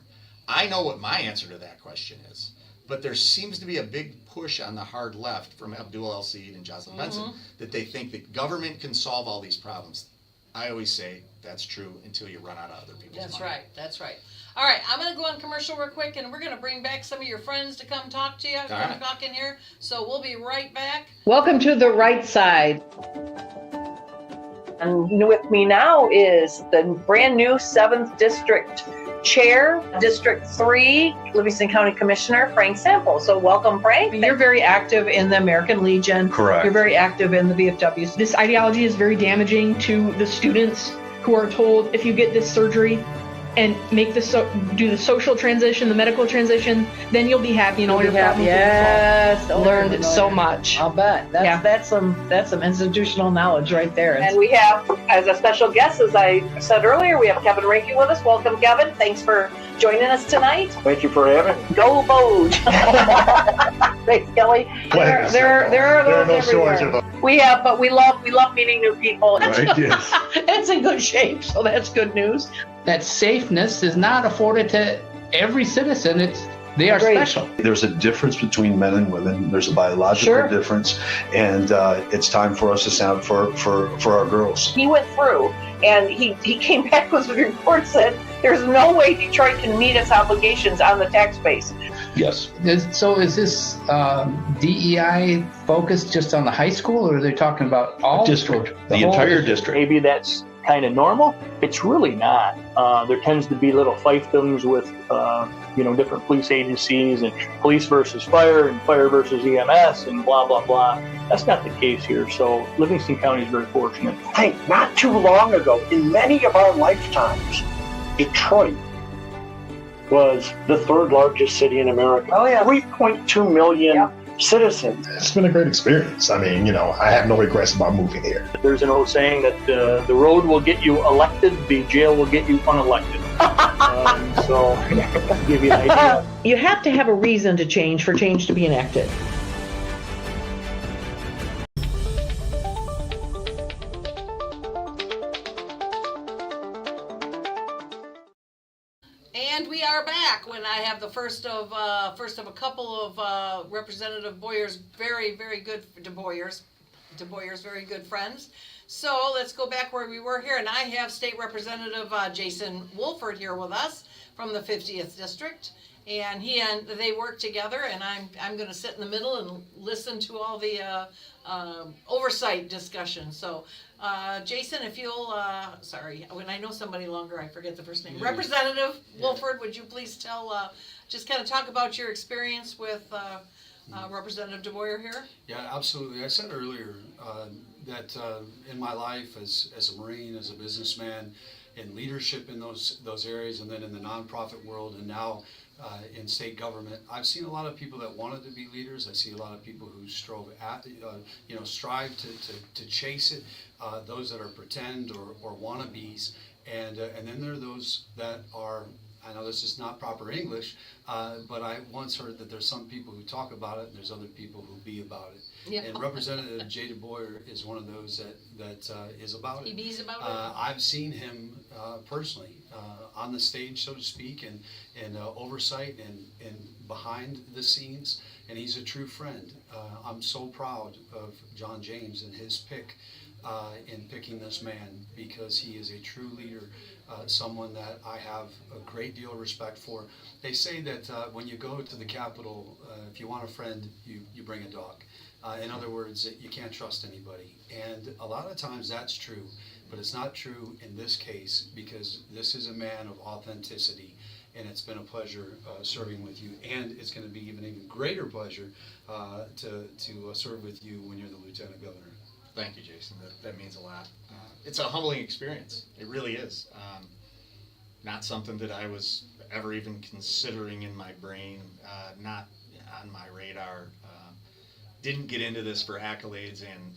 I know what my answer to that question is, but there seems to be a big push on the hard left from Abdul El-Sayed and Jocelyn Benson that they think that government can solve all these problems. I always say that's true until you run out of other people's That's money. right. That's right. All right, I'm going to go on commercial real quick, and we're going to bring back some of your friends to come talk to you, come talk in here. So we'll be right back. Welcome to the right side. And with me now is the brand new 7th District Chair, District 3, Livingston County Commissioner, Frank Sample. So welcome, Frank. You're very active in the American Legion. Correct. You're very active in the VFW. This ideology is very damaging to the students who are told if you get this surgery and make do the social transition, the medical transition, then you'll be happy and all your problems will be Yes, solved. Learned so much. I'll bet. That's some institutional knowledge right there. And we have, as a special guest, as I said earlier, we have Kevin Rankin with us. Welcome, Kevin. Thanks for joining us tonight. Thank you for having me. Go Bode. Thanks, Kelly. There are those everywhere. We have, but we love meeting new people. Right, yes. It's in good shape, so that's good news. That safeness is not afforded to every citizen. They are special. There's a difference between men and women. There's a biological difference, and it's time for us to stand up for our girls. He went through, and he came back with a report said there's no way Detroit can meet its obligations on the tax base. Yes. So is this DEI focused just on the high school, or are they talking about all district, the entire district? Maybe that's kind of normal. It's really not. There tends to be little fiefdoms with, different police agencies and police versus fire and fire versus EMS and blah, blah, blah. That's not the case here. So Livingston County is very fortunate. Hey, not too long ago, in many of our lifetimes, Detroit was the 3rd largest city in America. Oh, yeah. 3.2 million citizens. It's been a great experience. I mean, I have no regrets about moving here. There's an old saying that the road will get you elected, the jail will get you unelected. So, to give you an idea. You have to have a reason to change for change to be enacted. And we are back when I have the first of a couple of Representative Boyer's very, very good DeBoyer's very good friends. So let's go back where we were here, and I have State Representative Jason Wolford here with us from the 50th District, and they work together, and I'm going to sit in the middle and listen to all the oversight discussion. So. Jason, if you'll, when I know somebody longer, I forget the first name. Yeah. Representative Wolford, would you please just kind of talk about your experience with Representative DeBoyer here? Yeah, absolutely. I said earlier that in my life as a Marine, as a businessman, in leadership in those areas, and then in the nonprofit world, and now in state government, I've seen a lot of people that wanted to be leaders. I see a lot of people who strive to chase it. Those that are pretend or wannabes, and then there are those that are. I know this is not proper English, but I once heard that there's some people who talk about it and there's other people who be about it. Yeah. And Representative Jay DeBoyer is one of those that is about it. He bees about it. I've seen him personally on the stage, so to speak, and oversight and behind the scenes, and he's a true friend. I'm so proud of John James and his pick in picking this man, because he is a true leader. Someone that I have a great deal of respect for. They say that when you go to the Capitol, if you want a friend, you bring a dog. In other words, you can't trust anybody. And a lot of times that's true, but it's not true in this case, because this is a man of authenticity, and it's been a pleasure serving with you, and it's going to be even greater pleasure to serve with you when you're the Lieutenant Governor. Thank you, Jason. That means a lot. It's a humbling experience. It really is. Not something that I was ever even considering in my brain, not on my radar. Didn't get into this for accolades and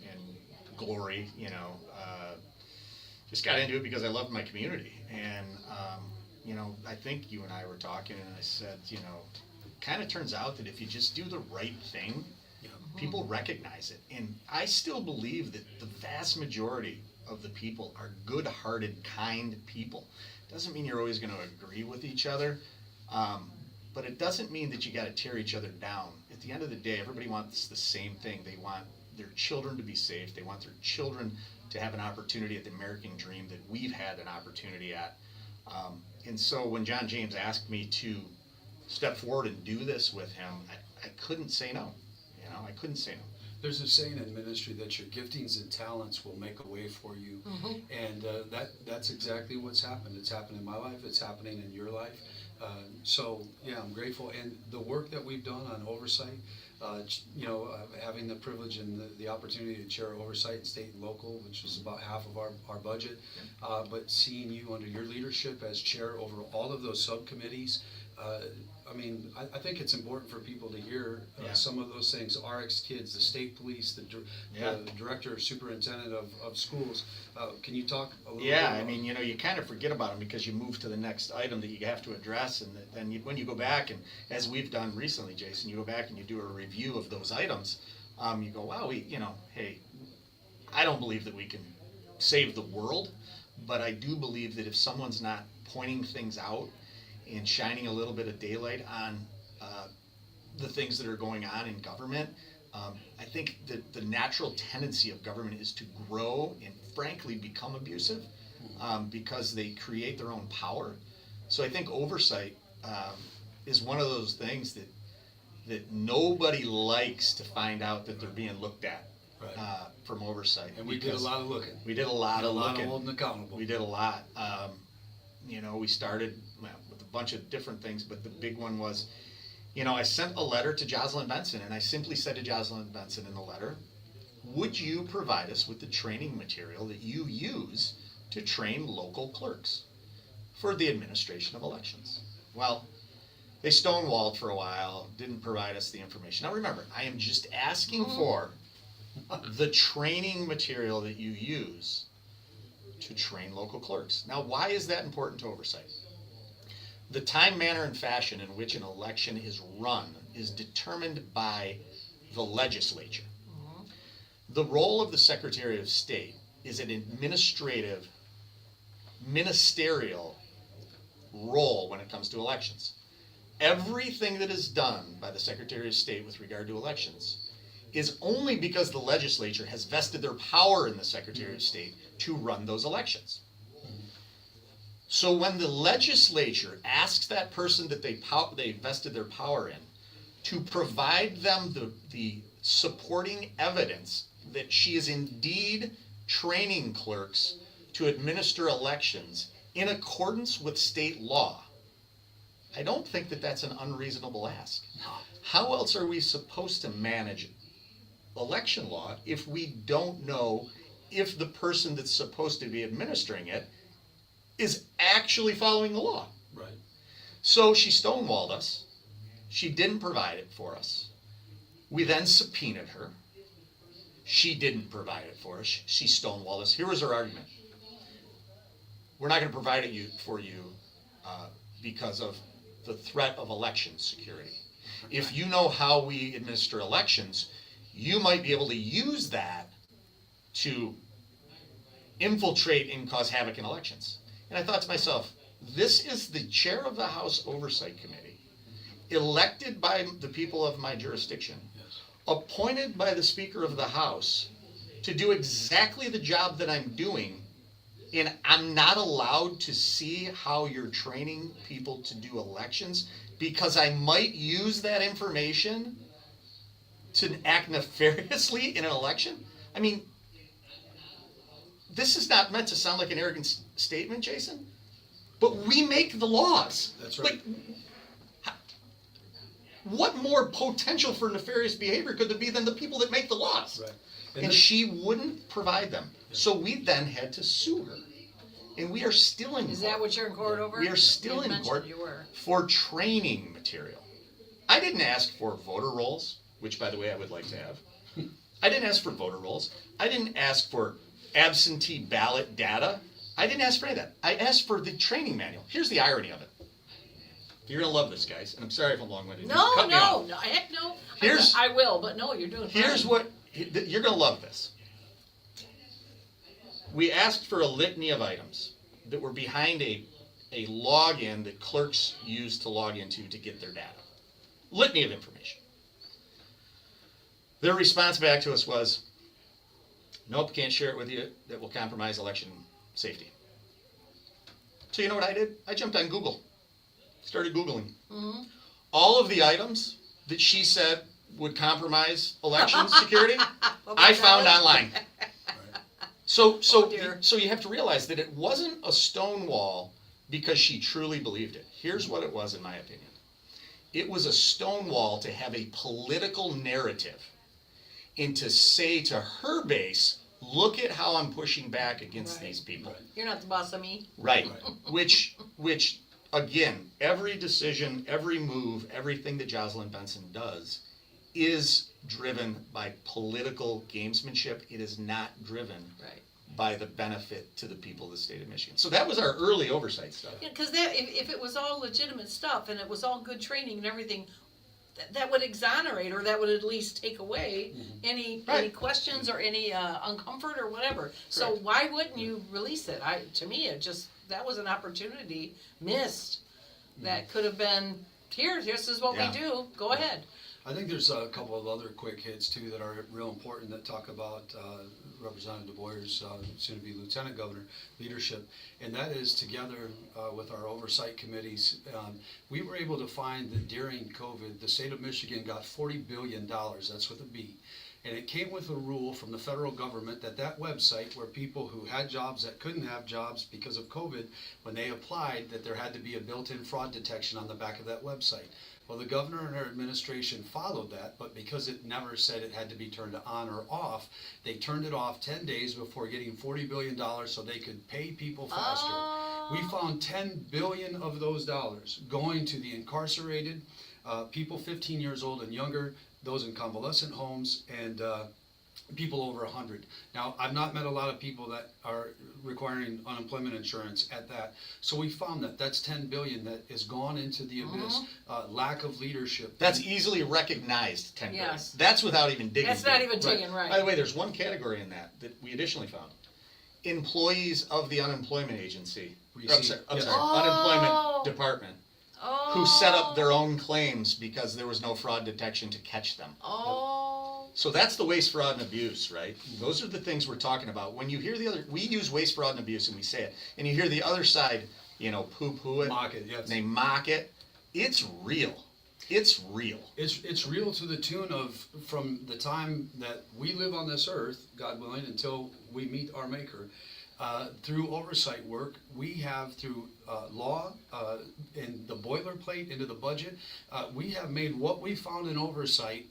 glory, just got into it because I loved my community. And, I think you and I were talking, and I said, kind of turns out that if you just do the right thing, people recognize it. And I still believe that the vast majority of the people are good-hearted, kind people. Doesn't mean you're always going to agree with each other, but it doesn't mean that you got to tear each other down. At the end of the day, everybody wants the same thing. They want their children to be safe. They want their children to have an opportunity at the American dream that we've had an opportunity at. And so when John James asked me to step forward and do this with him, I couldn't say no. You know, I couldn't say no. There's a saying in ministry that your giftings and talents will make a way for you, and that's exactly what's happened. It's happened in my life. It's happening in your life. So yeah, I'm grateful, and the work that we've done on oversight. Having the privilege and the opportunity to chair oversight in state and local, which is about half of our budget, but seeing you under your leadership as chair over all of those subcommittees. I think it's important for people to hear some of those things. RX Kids, the state police, the director or superintendent of schools. Can you talk a little bit about you kind of forget about them because you move to the next item that you have to address, and then when you go back, and as we've done recently, Jason, you go back and you do a review of those items, you go, wow, hey, I don't believe that we can save the world, but I do believe that if someone's not pointing things out and shining a little bit of daylight on the things that are going on in government, I think that the natural tendency of government is to grow and frankly become abusive because they create their own power. So I think oversight is one of those things that nobody likes to find out that they're being looked at from oversight. And we did a lot of looking. We did a lot of looking. Holding accountable. We did a lot. We started with a bunch of different things, but the big one was, I sent a letter to Jocelyn Benson, and I simply said to Jocelyn Benson in the letter, would you provide us with the training material that you use to train local clerks for the administration of elections? Well, they stonewalled for a while, didn't provide us the information. Now remember, I am just asking for the training material that you use to train local clerks. Now, why is that important to oversight? The time, manner, and fashion in which an election is run is determined by the legislature. The role of the Secretary of State is an administrative, ministerial role when it comes to elections. Everything that is done by the Secretary of State with regard to elections is only because the legislature has vested their power in the Secretary of State to run those elections. So when the legislature asks that person that they vested their power in to provide them the supporting evidence that she is indeed training clerks to administer elections in accordance with state law, I don't think that that's an unreasonable ask. How else are we supposed to manage election law if we don't know if the person that's supposed to be administering it is actually following the law? Right. So she stonewalled us. She didn't provide it for us. We then subpoenaed her. She didn't provide it for us. She stonewalled us. Here was her argument. We're not going to provide it for you because of the threat of election security. If you know how we administer elections, you might be able to use that to infiltrate and cause havoc in elections. And I thought to myself, this is the chair of the House Oversight Committee, elected by the people of my jurisdiction, appointed by the Speaker of the House to do exactly the job that I'm doing, and I'm not allowed to see how you're training people to do elections because I might use that information to act nefariously in an election? I mean, this is not meant to sound like an arrogant statement, Jason, but we make the laws. That's right. What more potential for nefarious behavior could there be than the people that make the laws? Right. And she wouldn't provide them. So we then had to sue her. And we are still in court. Is that what you're in court over? We are still in court for training material. I didn't ask for voter rolls, which, by the way, I would like to have. I didn't ask for voter rolls. I didn't ask for absentee ballot data. I didn't ask for any of that. I asked for the training manual. Here's the irony of it. You're going to love this, guys. And I'm sorry if I'm long-winded. No, heck no. I will, but no, you're doing fine. Here's what, you're going to love this. We asked for a litany of items that were behind a login that clerks use to log into to get their data. Litany of information. Their response back to us was, nope, can't share it with you. That will compromise election safety. So you know what I did? I jumped on Google, started Googling. Mm-hmm. All of the items that she said would compromise election security, I found online. So you have to realize that it wasn't a stone wall because she truly believed it. Here's what it was, in my opinion. It was a stone wall to have a political narrative and to say to her base, look at how I'm pushing back against these people. You're not the boss of me. Right. Which again, every decision, every move, everything that Jocelyn Benson does is driven by political gamesmanship. It is not driven by the benefit to the people of the state of Michigan. So that was our early oversight stuff. Because if it was all legitimate stuff and it was all good training and everything, that would exonerate, or that would at least take away any questions or any uncomfort or whatever. So why wouldn't you release it? To me, that was an opportunity missed that could have been, this is what we do, go ahead. I think there's a couple of other quick hits too that are real important that talk about Representative DeBoyer's soon-to-be Lieutenant Governor leadership, and that is together with our oversight committees, we were able to find that during COVID, the state of Michigan got $40 billion, that's with a B, and it came with a rule from the federal government that website where people who had jobs that couldn't have jobs because of COVID, when they applied, that there had to be a built-in fraud detection on the back of that website. Well, the governor and her administration followed that, but because it never said it had to be turned on or off, they turned it off 10 days before getting $40 billion so they could pay people faster. We found $10 billion of those dollars going to the incarcerated, people 15 years old and younger, those in convalescent homes, and people over 100. Now, I've not met a lot of people that are requiring unemployment insurance at that. So we found that's $10 billion that is gone into the abyss. Lack of leadership. That's easily recognized, $10 billion. That's without even digging. That's not even digging, right. By the way, there's one category in that we additionally found. Employees of the unemployment agency, unemployment department, who set up their own claims because there was no fraud detection to catch them. So that's the waste, fraud, and abuse, right? Those are the things we're talking about. When you hear we use waste, fraud, and abuse, and we say it, and you hear the other side, poo-poo it, mock it, yes. They mock it. It's real. It's real. It's real to the tune of, from the time that we live on this earth, God willing, until we meet our Maker. Through oversight work, we have, through law and the boilerplate into the budget, we have made what we found in oversight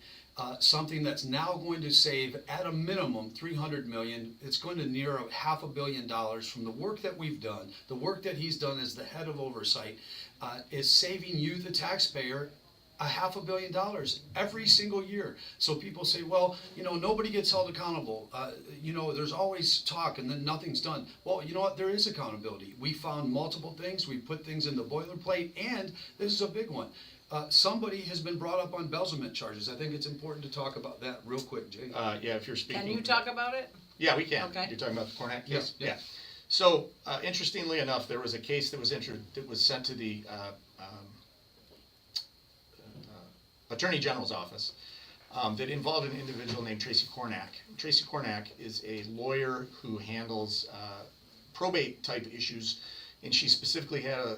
something that's now going to save at a minimum $300 million. It's going to near $500 million from the work that we've done. The work that he's done as the head of oversight is saving you, the taxpayer, $500 million every single year. So people say, well, nobody gets held accountable. There's always talk and then nothing's done. Well, you know what? There is accountability. We found multiple things. We put things in the boilerplate, and this is a big one. Somebody has been brought up on embezzlement charges. I think it's important to talk about that real quick, Jay. If you're speaking. Can you talk about it? Yeah, we can. Okay. You're talking about the Cornack case? Yeah. So, interestingly enough, there was a case that was sent to the Attorney General's office that involved an individual named Tracy Cornack. Tracy Cornack is a lawyer who handles probate type issues, and she specifically had a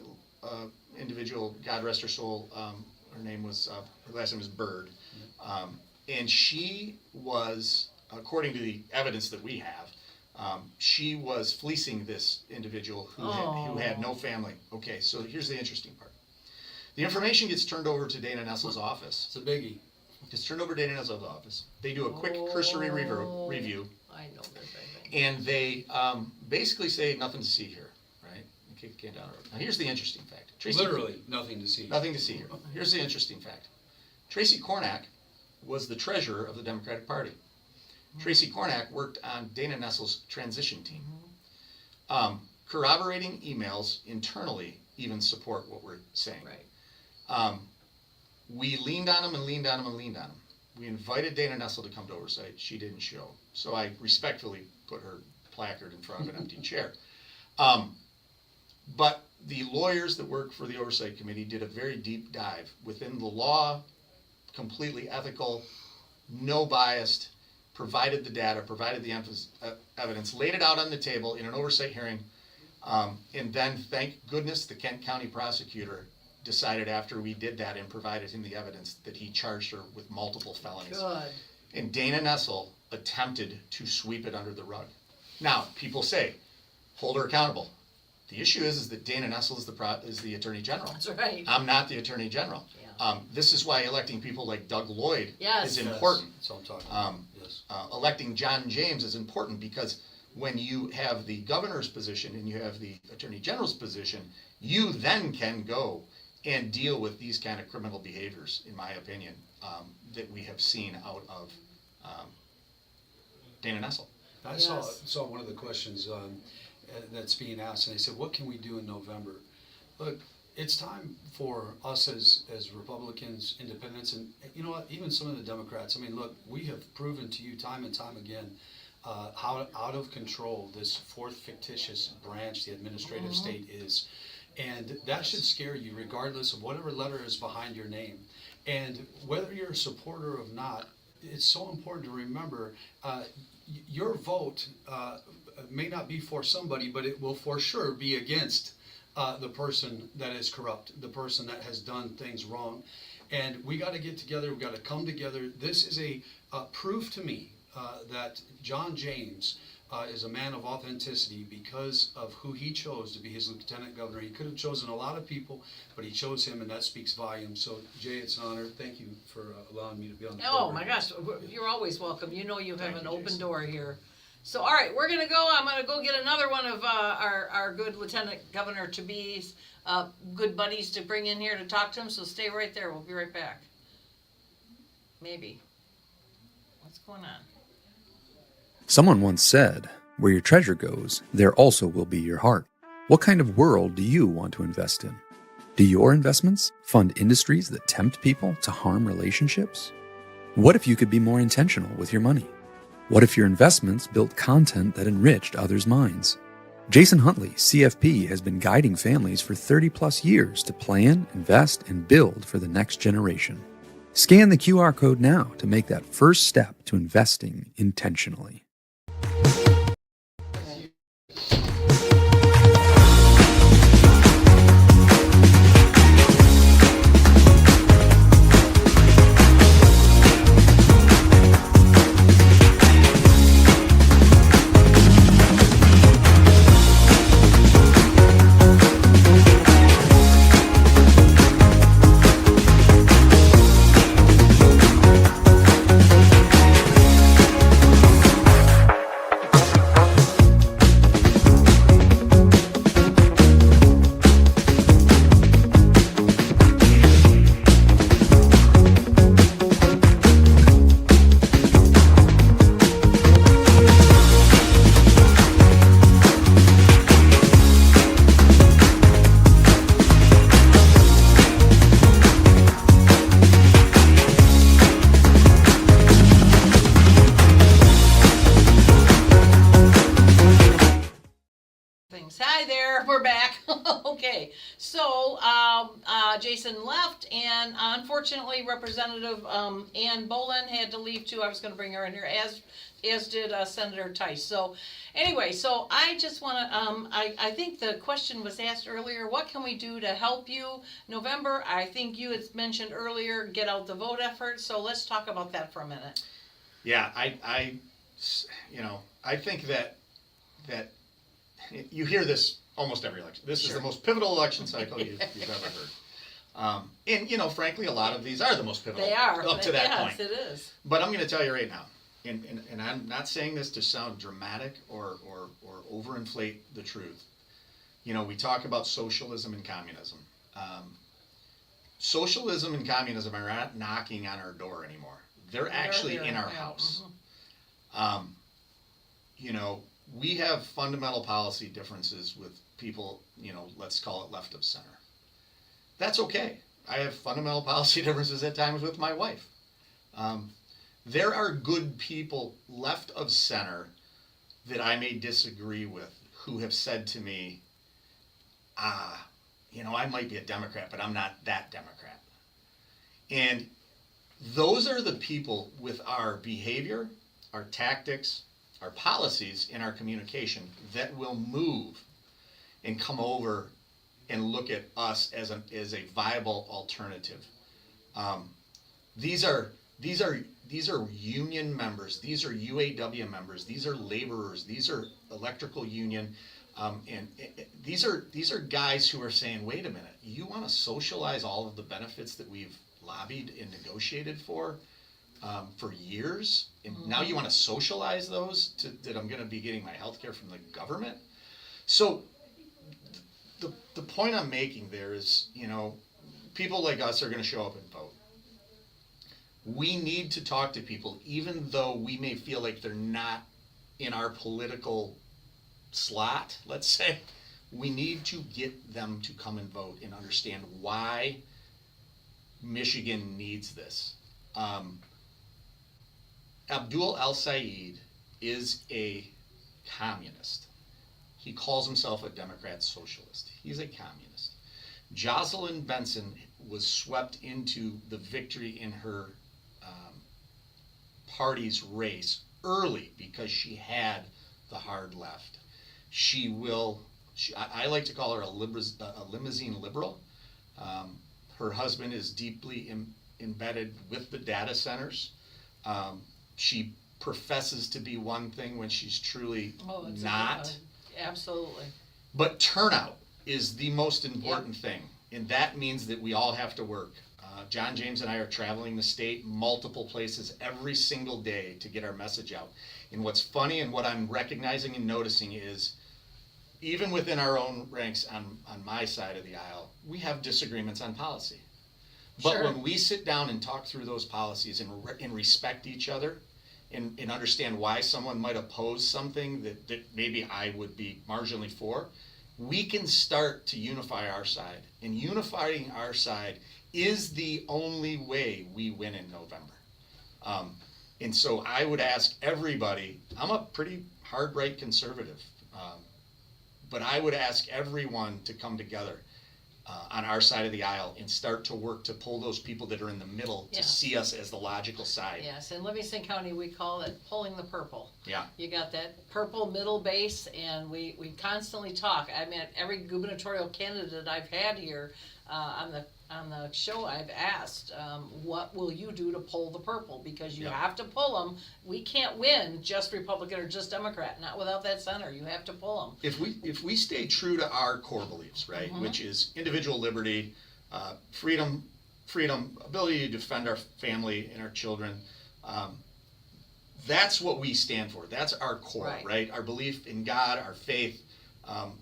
individual, God rest her soul, her last name was Bird, and she was, according to the evidence that we have, she was fleecing this individual who had no family. Okay, so here's the interesting part. The information gets turned over to Dana Nessel's office. It's a biggie. It's turned over to Dana Nessel's office. They do a quick cursory review. I know this, I think. And they basically say nothing to see here, right? And kick the can down the road. Now here's the interesting fact. Literally nothing to see. Nothing to see here. Here's the interesting fact. Tracy Cornack was the treasurer of the Democratic Party. Tracy Cornack worked on Dana Nessel's transition team. Corroborating emails internally even support what we're saying. Right. We leaned on him and leaned on him and leaned on him. We invited Dana Nessel to come to oversight. She didn't show. So I respectfully put her placard in front of an empty chair. But the lawyers that work for the Oversight Committee did a very deep dive within the law, completely ethical, no biased, provided the data, provided the evidence, laid it out on the table in an oversight hearing, and then, thank goodness, the Kent County prosecutor decided after we did that and provided him the evidence that he charged her with multiple felonies. Good. And Dana Nessel attempted to sweep it under the rug. Now, people say, hold her accountable. The issue is that Dana Nessel is the Attorney General. That's right. I'm not the Attorney General. Yeah. This is why electing people like Doug Lloyd Yes. is important. That's what I'm talking about. Yes. Electing John James is important because when you have the governor's position and you have the Attorney General's position, you then can go and deal with these kind of criminal behaviors, in my opinion, that we have seen out of Dana Nessel. I saw one of the questions that's being asked, and they said, what can we do in November? Look, it's time for us as Republicans, independents, and you know what, even some of the Democrats. I mean, look, we have proven to you time and time again how out of control this fourth fictitious branch, the administrative state, is. And that should scare you regardless of whatever letter is behind your name. And whether you're a supporter or not, it's so important to remember your vote may not be for somebody, but it will for sure be against the person that is corrupt, the person that has done things wrong. And we got to get together, we got to come together. This is a proof to me that John James is a man of authenticity because of who he chose to be his lieutenant governor. He could have chosen a lot of people, but he chose him, and that speaks volumes. So, Jay, it's an honor. Thank you for allowing me to be on the program. Oh my gosh, you're always welcome. You know you have an open door here. So, all right, we're gonna go. I'm gonna go get another one of our good lieutenant governor to be's good buddies to bring in here to talk to him. So stay right there. We'll be right back. Maybe. What's going on? Someone once said, where your treasure goes, there also will be your heart. What kind of world do you want to invest in? Do your investments fund industries that tempt people to harm relationships? What if you could be more intentional with your money? What if your investments built content that enriched others' minds? Jason Huntley, CFP, has been guiding families for 30 plus years to plan, invest, and build for the next generation. Scan the QR code now to make that first step to investing intentionally. Hi there, we're back. Okay, so Jason left, and unfortunately, Representative Ann Boland had to leave too. I was going to bring her in here, as did Senator Tice. So anyway, so I just want to, I think the question was asked earlier, what can we do to help you? November, I think you had mentioned earlier, get out the vote effort. So let's talk about that for a minute. Yeah, I think that you hear this almost every election. This is the most pivotal election cycle you've ever heard. And, frankly, a lot of these are the most pivotal. They are. Up to that point. Yes, it is. But I'm going to tell you right now, and I'm not saying this to sound dramatic or overinflate the truth. We talk about socialism and communism. Socialism and communism are not knocking on our door anymore. They're actually in our house. Mm-hmm. We have fundamental policy differences with people, let's call it left of center. That's okay. I have fundamental policy differences at times with my wife. There are good people left of center that I may disagree with who have said to me, I might be a Democrat, but I'm not that Democrat. And those are the people with our behavior, our tactics, our policies, and our communication that will move and come over and look at us as a viable alternative. These are union members. These are UAW members. These are laborers. These are electrical union, and these are guys who are saying, "Wait a minute, you want to socialize all of the benefits that we've lobbied and negotiated for years, and now you want to socialize those that I'm going to be getting my health care from the government?" So the point I'm making there is, people like us are going to show up and vote. We need to talk to people, even though we may feel like they're not in our political slot, let's say. We need to get them to come and vote and understand why Michigan needs this. Abdul El-Sayed is a communist. He calls himself a Democrat socialist. He's a communist. Jocelyn Benson was swept into the victory in her party's race early because she had the hard left. I like to call her a limousine liberal. Her husband is deeply embedded with the data centers. She professes to be one thing when she's truly not. Absolutely. But turnout is the most important thing, and that means that we all have to work. John James and I are traveling the state, multiple places every single day to get our message out. And what's funny and what I'm recognizing and noticing is, even within our own ranks on my side of the aisle, we have disagreements on policy. But when we sit down and talk through those policies and respect each other and understand why someone might oppose something that maybe I would be marginally for, we can start to unify our side. And unifying our side is the only way we win in November. And so I would ask everybody, I'm a pretty hard right conservative, but I would ask everyone to come together on our side of the aisle and start to work to pull those people that are in the middle to see us as the logical side. Yes, in Livingston County, we call it pulling the purple. Yeah. You got that purple middle base, and we constantly talk. I mean, every gubernatorial candidate I've had here on the show, I've asked, what will you do to pull the purple? Because you have to pull them. We can't win just Republican or just Democrat, not without that center. You have to pull them. If we stay true to our core beliefs, right, which is individual liberty, freedom, ability to defend our family and our children, that's what we stand for. That's our core, right? Our belief in God, our faith,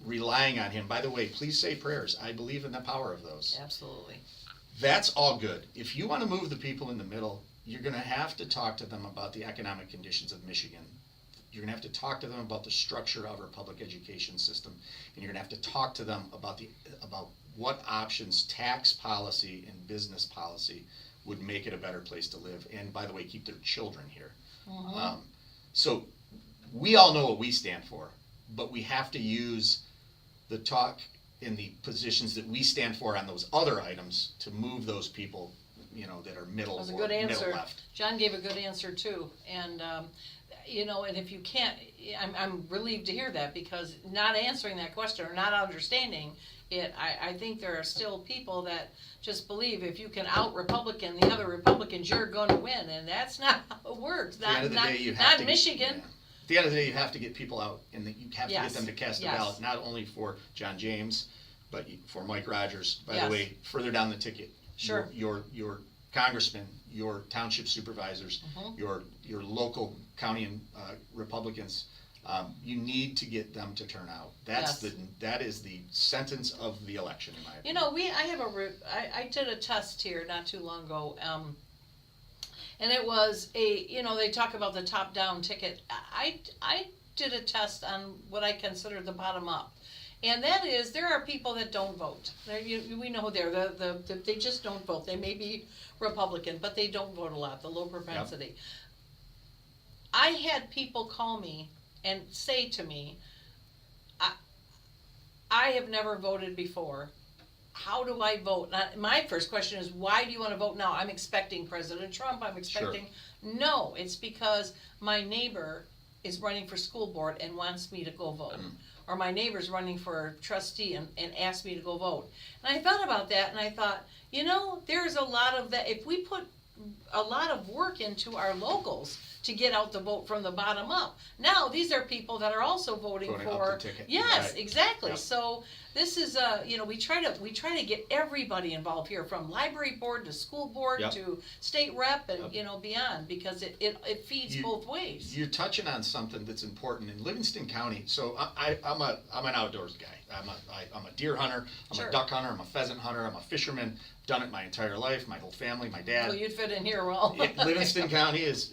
relying on Him. By the way, please say prayers. I believe in the power of those. Absolutely. That's all good. If you want to move the people in the middle, you're going to have to talk to them about the economic conditions of Michigan. You're going to have to talk to them about the structure of our public education system, and you're going to have to talk to them about what options tax policy and business policy would make it a better place to live, and by the way, keep their children here. So we all know what we stand for, but we have to use the talk in the positions that we stand for on those other items to move those people, that are middle That was a or good answer. middle left. John gave a good answer too, and and if you can't, I'm relieved to hear that, because not answering that question or not understanding it, I think there are still people that just believe if you can out Republican the other Republicans, you're going to win, and that's not how it works. Not in Michigan. At the end of the day, you have to get people out, and you have to get them to cast a ballot, not only for John James, but for Mike Rogers. By the way, further down the ticket, your congressmen, your township supervisors, your local county and Republicans, you need to get them to turn out. That is the sentence of the election, in my opinion. I did a test here not too long ago. And it was they talk about the top-down ticket. I did a test on what I consider the bottom-up. And that is, there are people that don't vote. We know they just don't vote. They may be Republican, but they don't vote a lot, the low propensity. Yep. I had people call me and say to me, I have never voted before, how do I vote? My first question is, why do you want to vote now? I'm expecting President Trump. I'm expecting. Sure. No, it's because my neighbor is running for school board and wants me to go vote. Or my neighbor's running for trustee and asked me to go vote. And I thought about that and I thought, there's a lot of that. If we put a lot of work into our locals to get out the vote from the bottom up. Now, these are people that are also voting for. Yes, right. Exactly. Yep. So this is we try to get everybody involved here, from library board to school board yep. to state rep and yep. Beyond, because it feeds both ways. You're touching on something that's important in Livingston County. So I'm an outdoors guy. I'm a deer hunter. I'm sure. a duck hunter. I'm a pheasant hunter. I'm a fisherman. Done it my entire life. My whole family. My dad. Well, you'd fit in here well. Livingston County is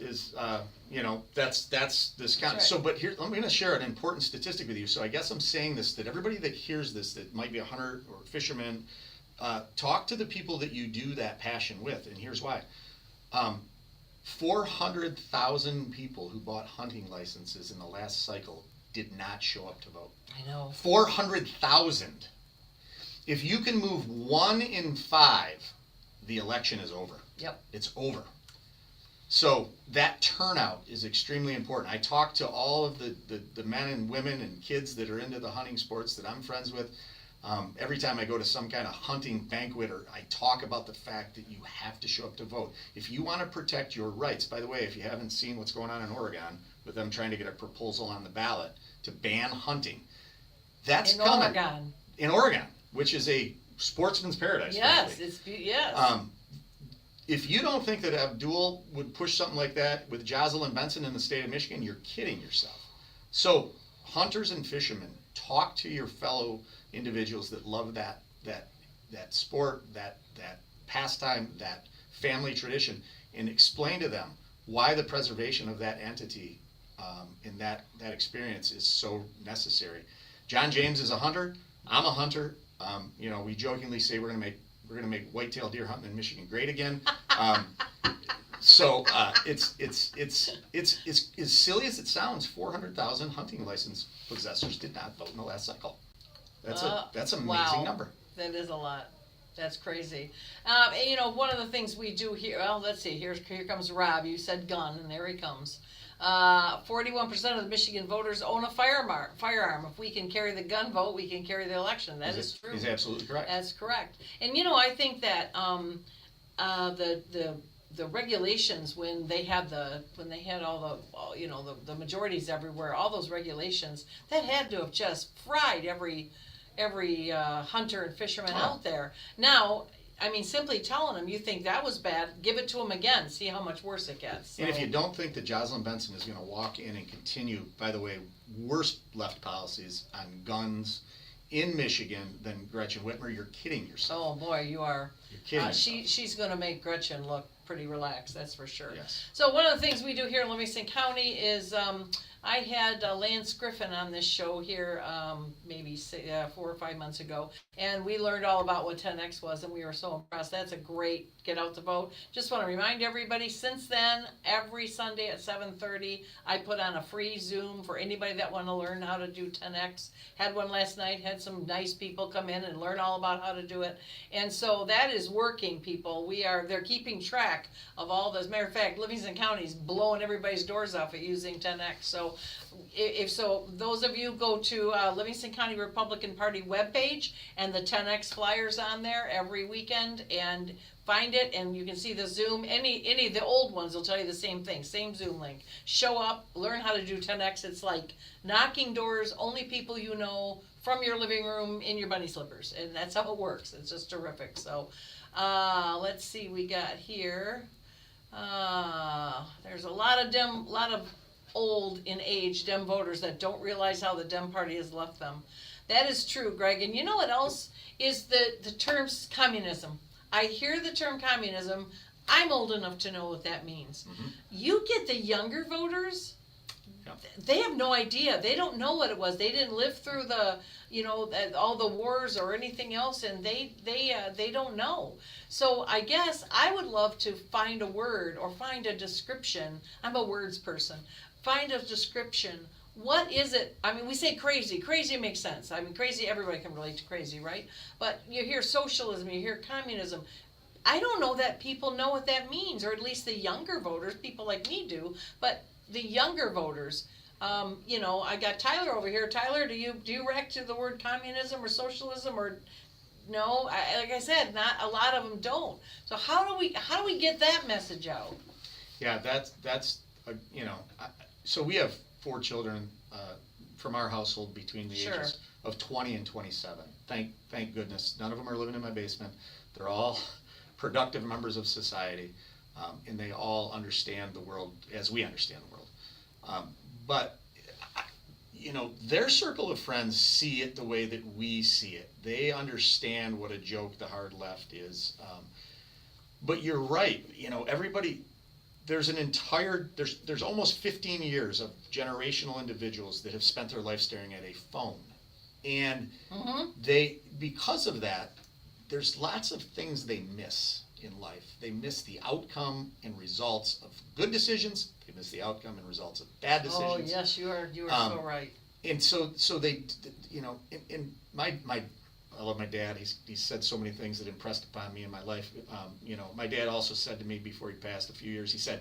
that's this county. Right. So, but here, I'm going to share an important statistic with you. So I guess I'm saying this, that everybody that hears this, that might be a hunter or a fisherman, talk to the people that you do that passion with, and here's why. 400,000 people who bought hunting licenses in the last cycle did not show up to vote. I know. 400,000. If you can move 1 in 5, the election is over. Yep. It's over. So that turnout is extremely important. I talk to all of the men and women and kids that are into the hunting sports that I'm friends with. Every time I go to some kind of hunting banquet, or I talk about the fact that you have to show up to vote. If you want to protect your rights, by the way, if you haven't seen what's going on in Oregon with them trying to get a proposal on the ballot to ban hunting, that's coming. In Oregon, which is a sportsman's paradise. Yes, frankly. yes. If you don't think that Abdul would push something like that with Jocelyn Benson in the state of Michigan, you're kidding yourself. So hunters and fishermen, talk to your fellow individuals that love that sport, that pastime, that family tradition, and explain to them why the preservation of that entity and that experience is so necessary. John James is a hunter. I'm a hunter. We jokingly say we're gonna make whitetail deer hunting in Michigan great again. So it's as silly as it sounds. 400,000 hunting license possessors did not vote in the last cycle. That's an amazing number. That is a lot. That's crazy. One of the things we do here. Well, let's see. Here comes Rob. You said gun, and there he comes. 41% of the Michigan voters own a firearm. If we can carry the gun vote, we can carry the election. That is true. He's absolutely correct. That's correct. And I think that the regulations when they had all the majorities everywhere, all those regulations, that had to have just fried every hunter and fisherman out there. Now, simply telling them you think that was bad, give it to them again, see how much worse it gets. So. And if you don't think that Jocelyn Benson is going to walk in and continue, by the way, worse left policies on guns in Michigan than Gretchen Whitmer, you're kidding yourself. Oh boy, you are. You're kidding yourself. She's going to make Gretchen look pretty relaxed, that's for sure. Yes. So one of the things we do here in Livingston County is I had Lance Griffin on this show here maybe 4 or 5 months ago, and we learned all about what 10X was, and we were so impressed. That's a great get out the vote. Just want to remind everybody, since then, every Sunday at 7:30, I put on a free Zoom for anybody that want to learn how to do 10X. Had one last night, had some nice people come in and learn all about how to do it. And so that is working, people. They're keeping track of all those. As a matter of fact, Livingston County is blowing everybody's doors off at using 10X. So if those of you go to Livingston County Republican Party webpage, and the 10X flyers on there every weekend, and find it, and you can see the Zoom. Any of the old ones will tell you the same thing, same Zoom link. Show up, learn how to do 10X. It's like knocking doors, only people you know, from your living room in your bunny slippers, and that's how it works. It's just terrific. So let's see, we got here. There's a lot of old in age Dem voters that don't realize how the Dem party has left them. That is true, Greg. And you know what else is the term communism? I hear the term communism. I'm old enough to know what that means. Mm-hmm. You get the younger voters, they have no idea. They don't know what it was. They didn't live through all the wars or anything else, and they don't know. So I guess I would love to find a word or find a description. I'm a words person. Find a description what is it? I mean, we say crazy. Crazy makes sense. I mean, crazy, everybody can relate to crazy, right? But you hear socialism, you hear communism. I don't know that people know what that means, or at least the younger voters, people like me do, but the younger voters, you know, I got Tyler over here. Tyler, do you react to the word communism or socialism, or no? Like I said, not a lot of them don't. So how do we get that message out? Yeah, that's you know, so we have 4 children from our household between the ages of 20 and 27. Thank goodness, none of them are living in my basement. They're all productive members of society, and they all understand the world as we understand the world. But you know, their circle of friends see it the way that we see it. They understand what a joke the hard left is. But you're right. You know, everybody. There's almost 15 years of generational individuals that have spent their life staring at a phone, and because of that, there's lots of things they miss in life. They miss the outcome and results of good decisions. They miss the outcome and results of bad decisions. Oh yes, you are so right. And so they, you know, in I love my dad. He's said so many things that impressed upon me in my life. You know, my dad also said to me before he passed a few years, he said,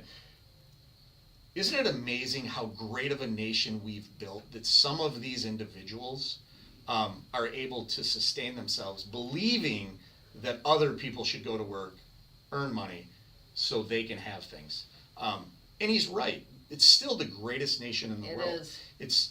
"Isn't it amazing how great of a nation we've built, that some of these individuals are able to sustain themselves believing that other people should go to work, earn money, so they can have things." And he's right. It's still the greatest nation in the world.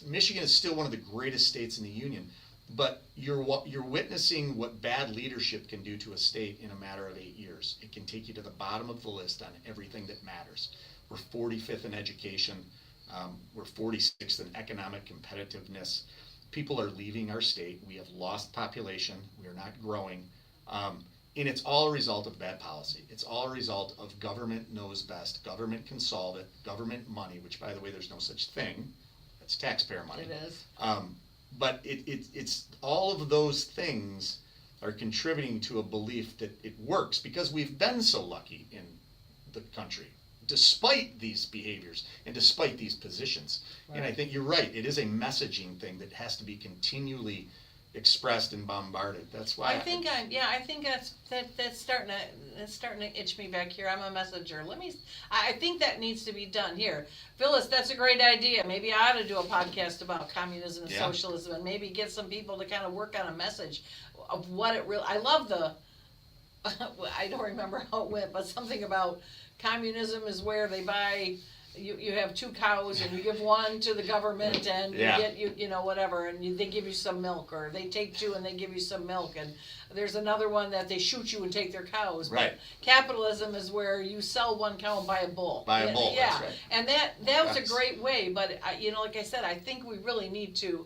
Michigan is still one of the greatest states in the union. But you're witnessing what bad leadership can do to a state in a matter of 8 years. It can take you to the bottom of the list on everything that matters. We're 45th in education. We're 46th in economic competitiveness. People are leaving our state. We have lost population. We are not growing. And it's all a result of bad policy. It's all a result of government knows best. Government can solve it. Government money, which, by the way, there's no such thing. That's taxpayer money. It is. But it's all of those things are contributing to a belief that it works because we've been so lucky in the country, despite these behaviors and despite these positions. Right. And I think you're right. It is a messaging thing that has to be continually expressed and bombarded. That's why I think that's starting to itch me back here. I'm a messenger. I think that needs to be done here. Phyllis, that's a great idea. Maybe I ought to do a podcast about communism and socialism, and maybe get some people to kind of work on a message of what it really. I love I don't remember how it went, but something about communism is where they buy. You have 2 cows and you give one to the government and you get you know whatever, and they give you some milk, or they take 2 and they give you some milk, and there's another one that they shoot you and take their cows. Right. But capitalism is where you sell 1 cow and buy a bull. Yeah. That's right. And that was a great way, but you know, like I said, I think we really need to.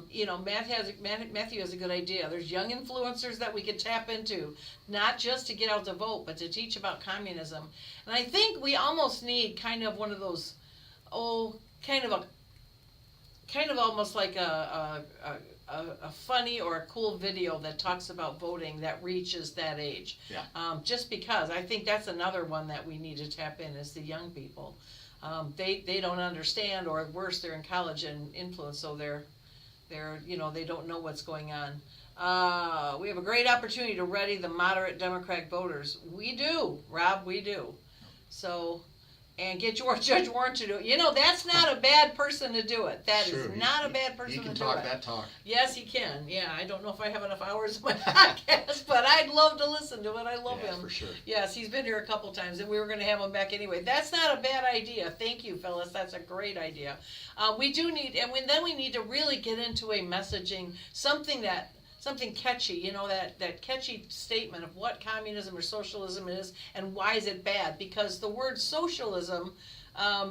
You know, Matthew has a good idea. There's young influencers that we could tap into, not just to get out the vote, but to teach about communism. And I think we almost need kind of one of those, kind of almost like a funny or a cool video that talks about voting that reaches that age. Yeah. Just because I think that's another one that we need to tap in is the young people. They don't understand, or worse, they're in college and influence, so they're you know, they don't know what's going on. We have a great opportunity to ready the moderate Democratic voters. We do, Rob, we do. So, and get Judge Warren to do it. You know, that's not a bad person to do it. That is not a bad person to do it. He can talk that talk. Yes, he can. Yeah, I don't know if I have enough hours in my podcast, but I'd love to listen to it. I love him. For sure. Yes, he's been here a couple times, and we were going to have him back anyway. That's not a bad idea. Thank you, Phyllis. That's a great idea. We do need, and then we need to really get into a messaging, something catchy, you know, that catchy statement of what communism or socialism is and why is it bad, because the word socialism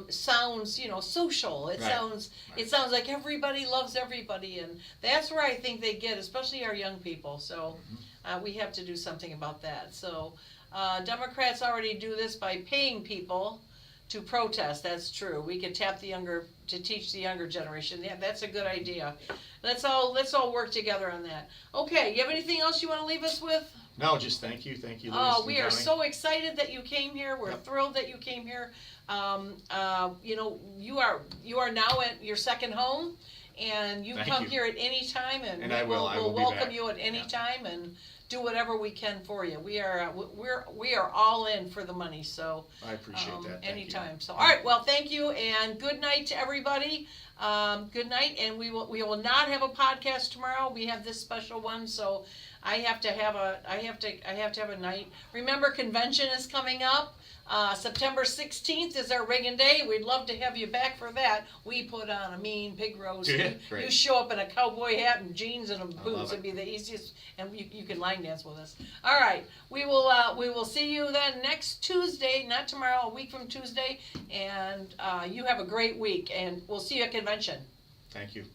sounds, you know, social. It sounds like everybody loves everybody, and that's where I think they get, especially our young people. So we have to do something about that. So Democrats already do this by paying people to protest. That's true. We could tap to teach the younger generation. Yeah, that's a good idea. Let's all work together on that. Okay, you have anything else you want to leave us with? No, just thank you, Livingston Oh, we are County. so excited that you came here. We're thrilled that you came here. You know, you are now at your second home, and you Thank come you. here at any time, and I will we'll be welcome back. you at any time and do whatever we can for you. We are all in for the money, so I appreciate that. Thank you. anytime. So all right, well, thank you, and good night to everybody. Good night, and we will not have a podcast tomorrow. We have this special one, so I have to have a night. Remember, convention is coming up. September 16th is our Reagan Day. We'd love to have you back for that. We put on a mean pig roast. Yeah, great. You show up in a cowboy hat and jeans and love boots. it. It'd be the easiest, and you can line dance with us. All right, we will see you then next Tuesday, not tomorrow, a week from Tuesday. And you have a great week, and we'll see you at convention. Thank you.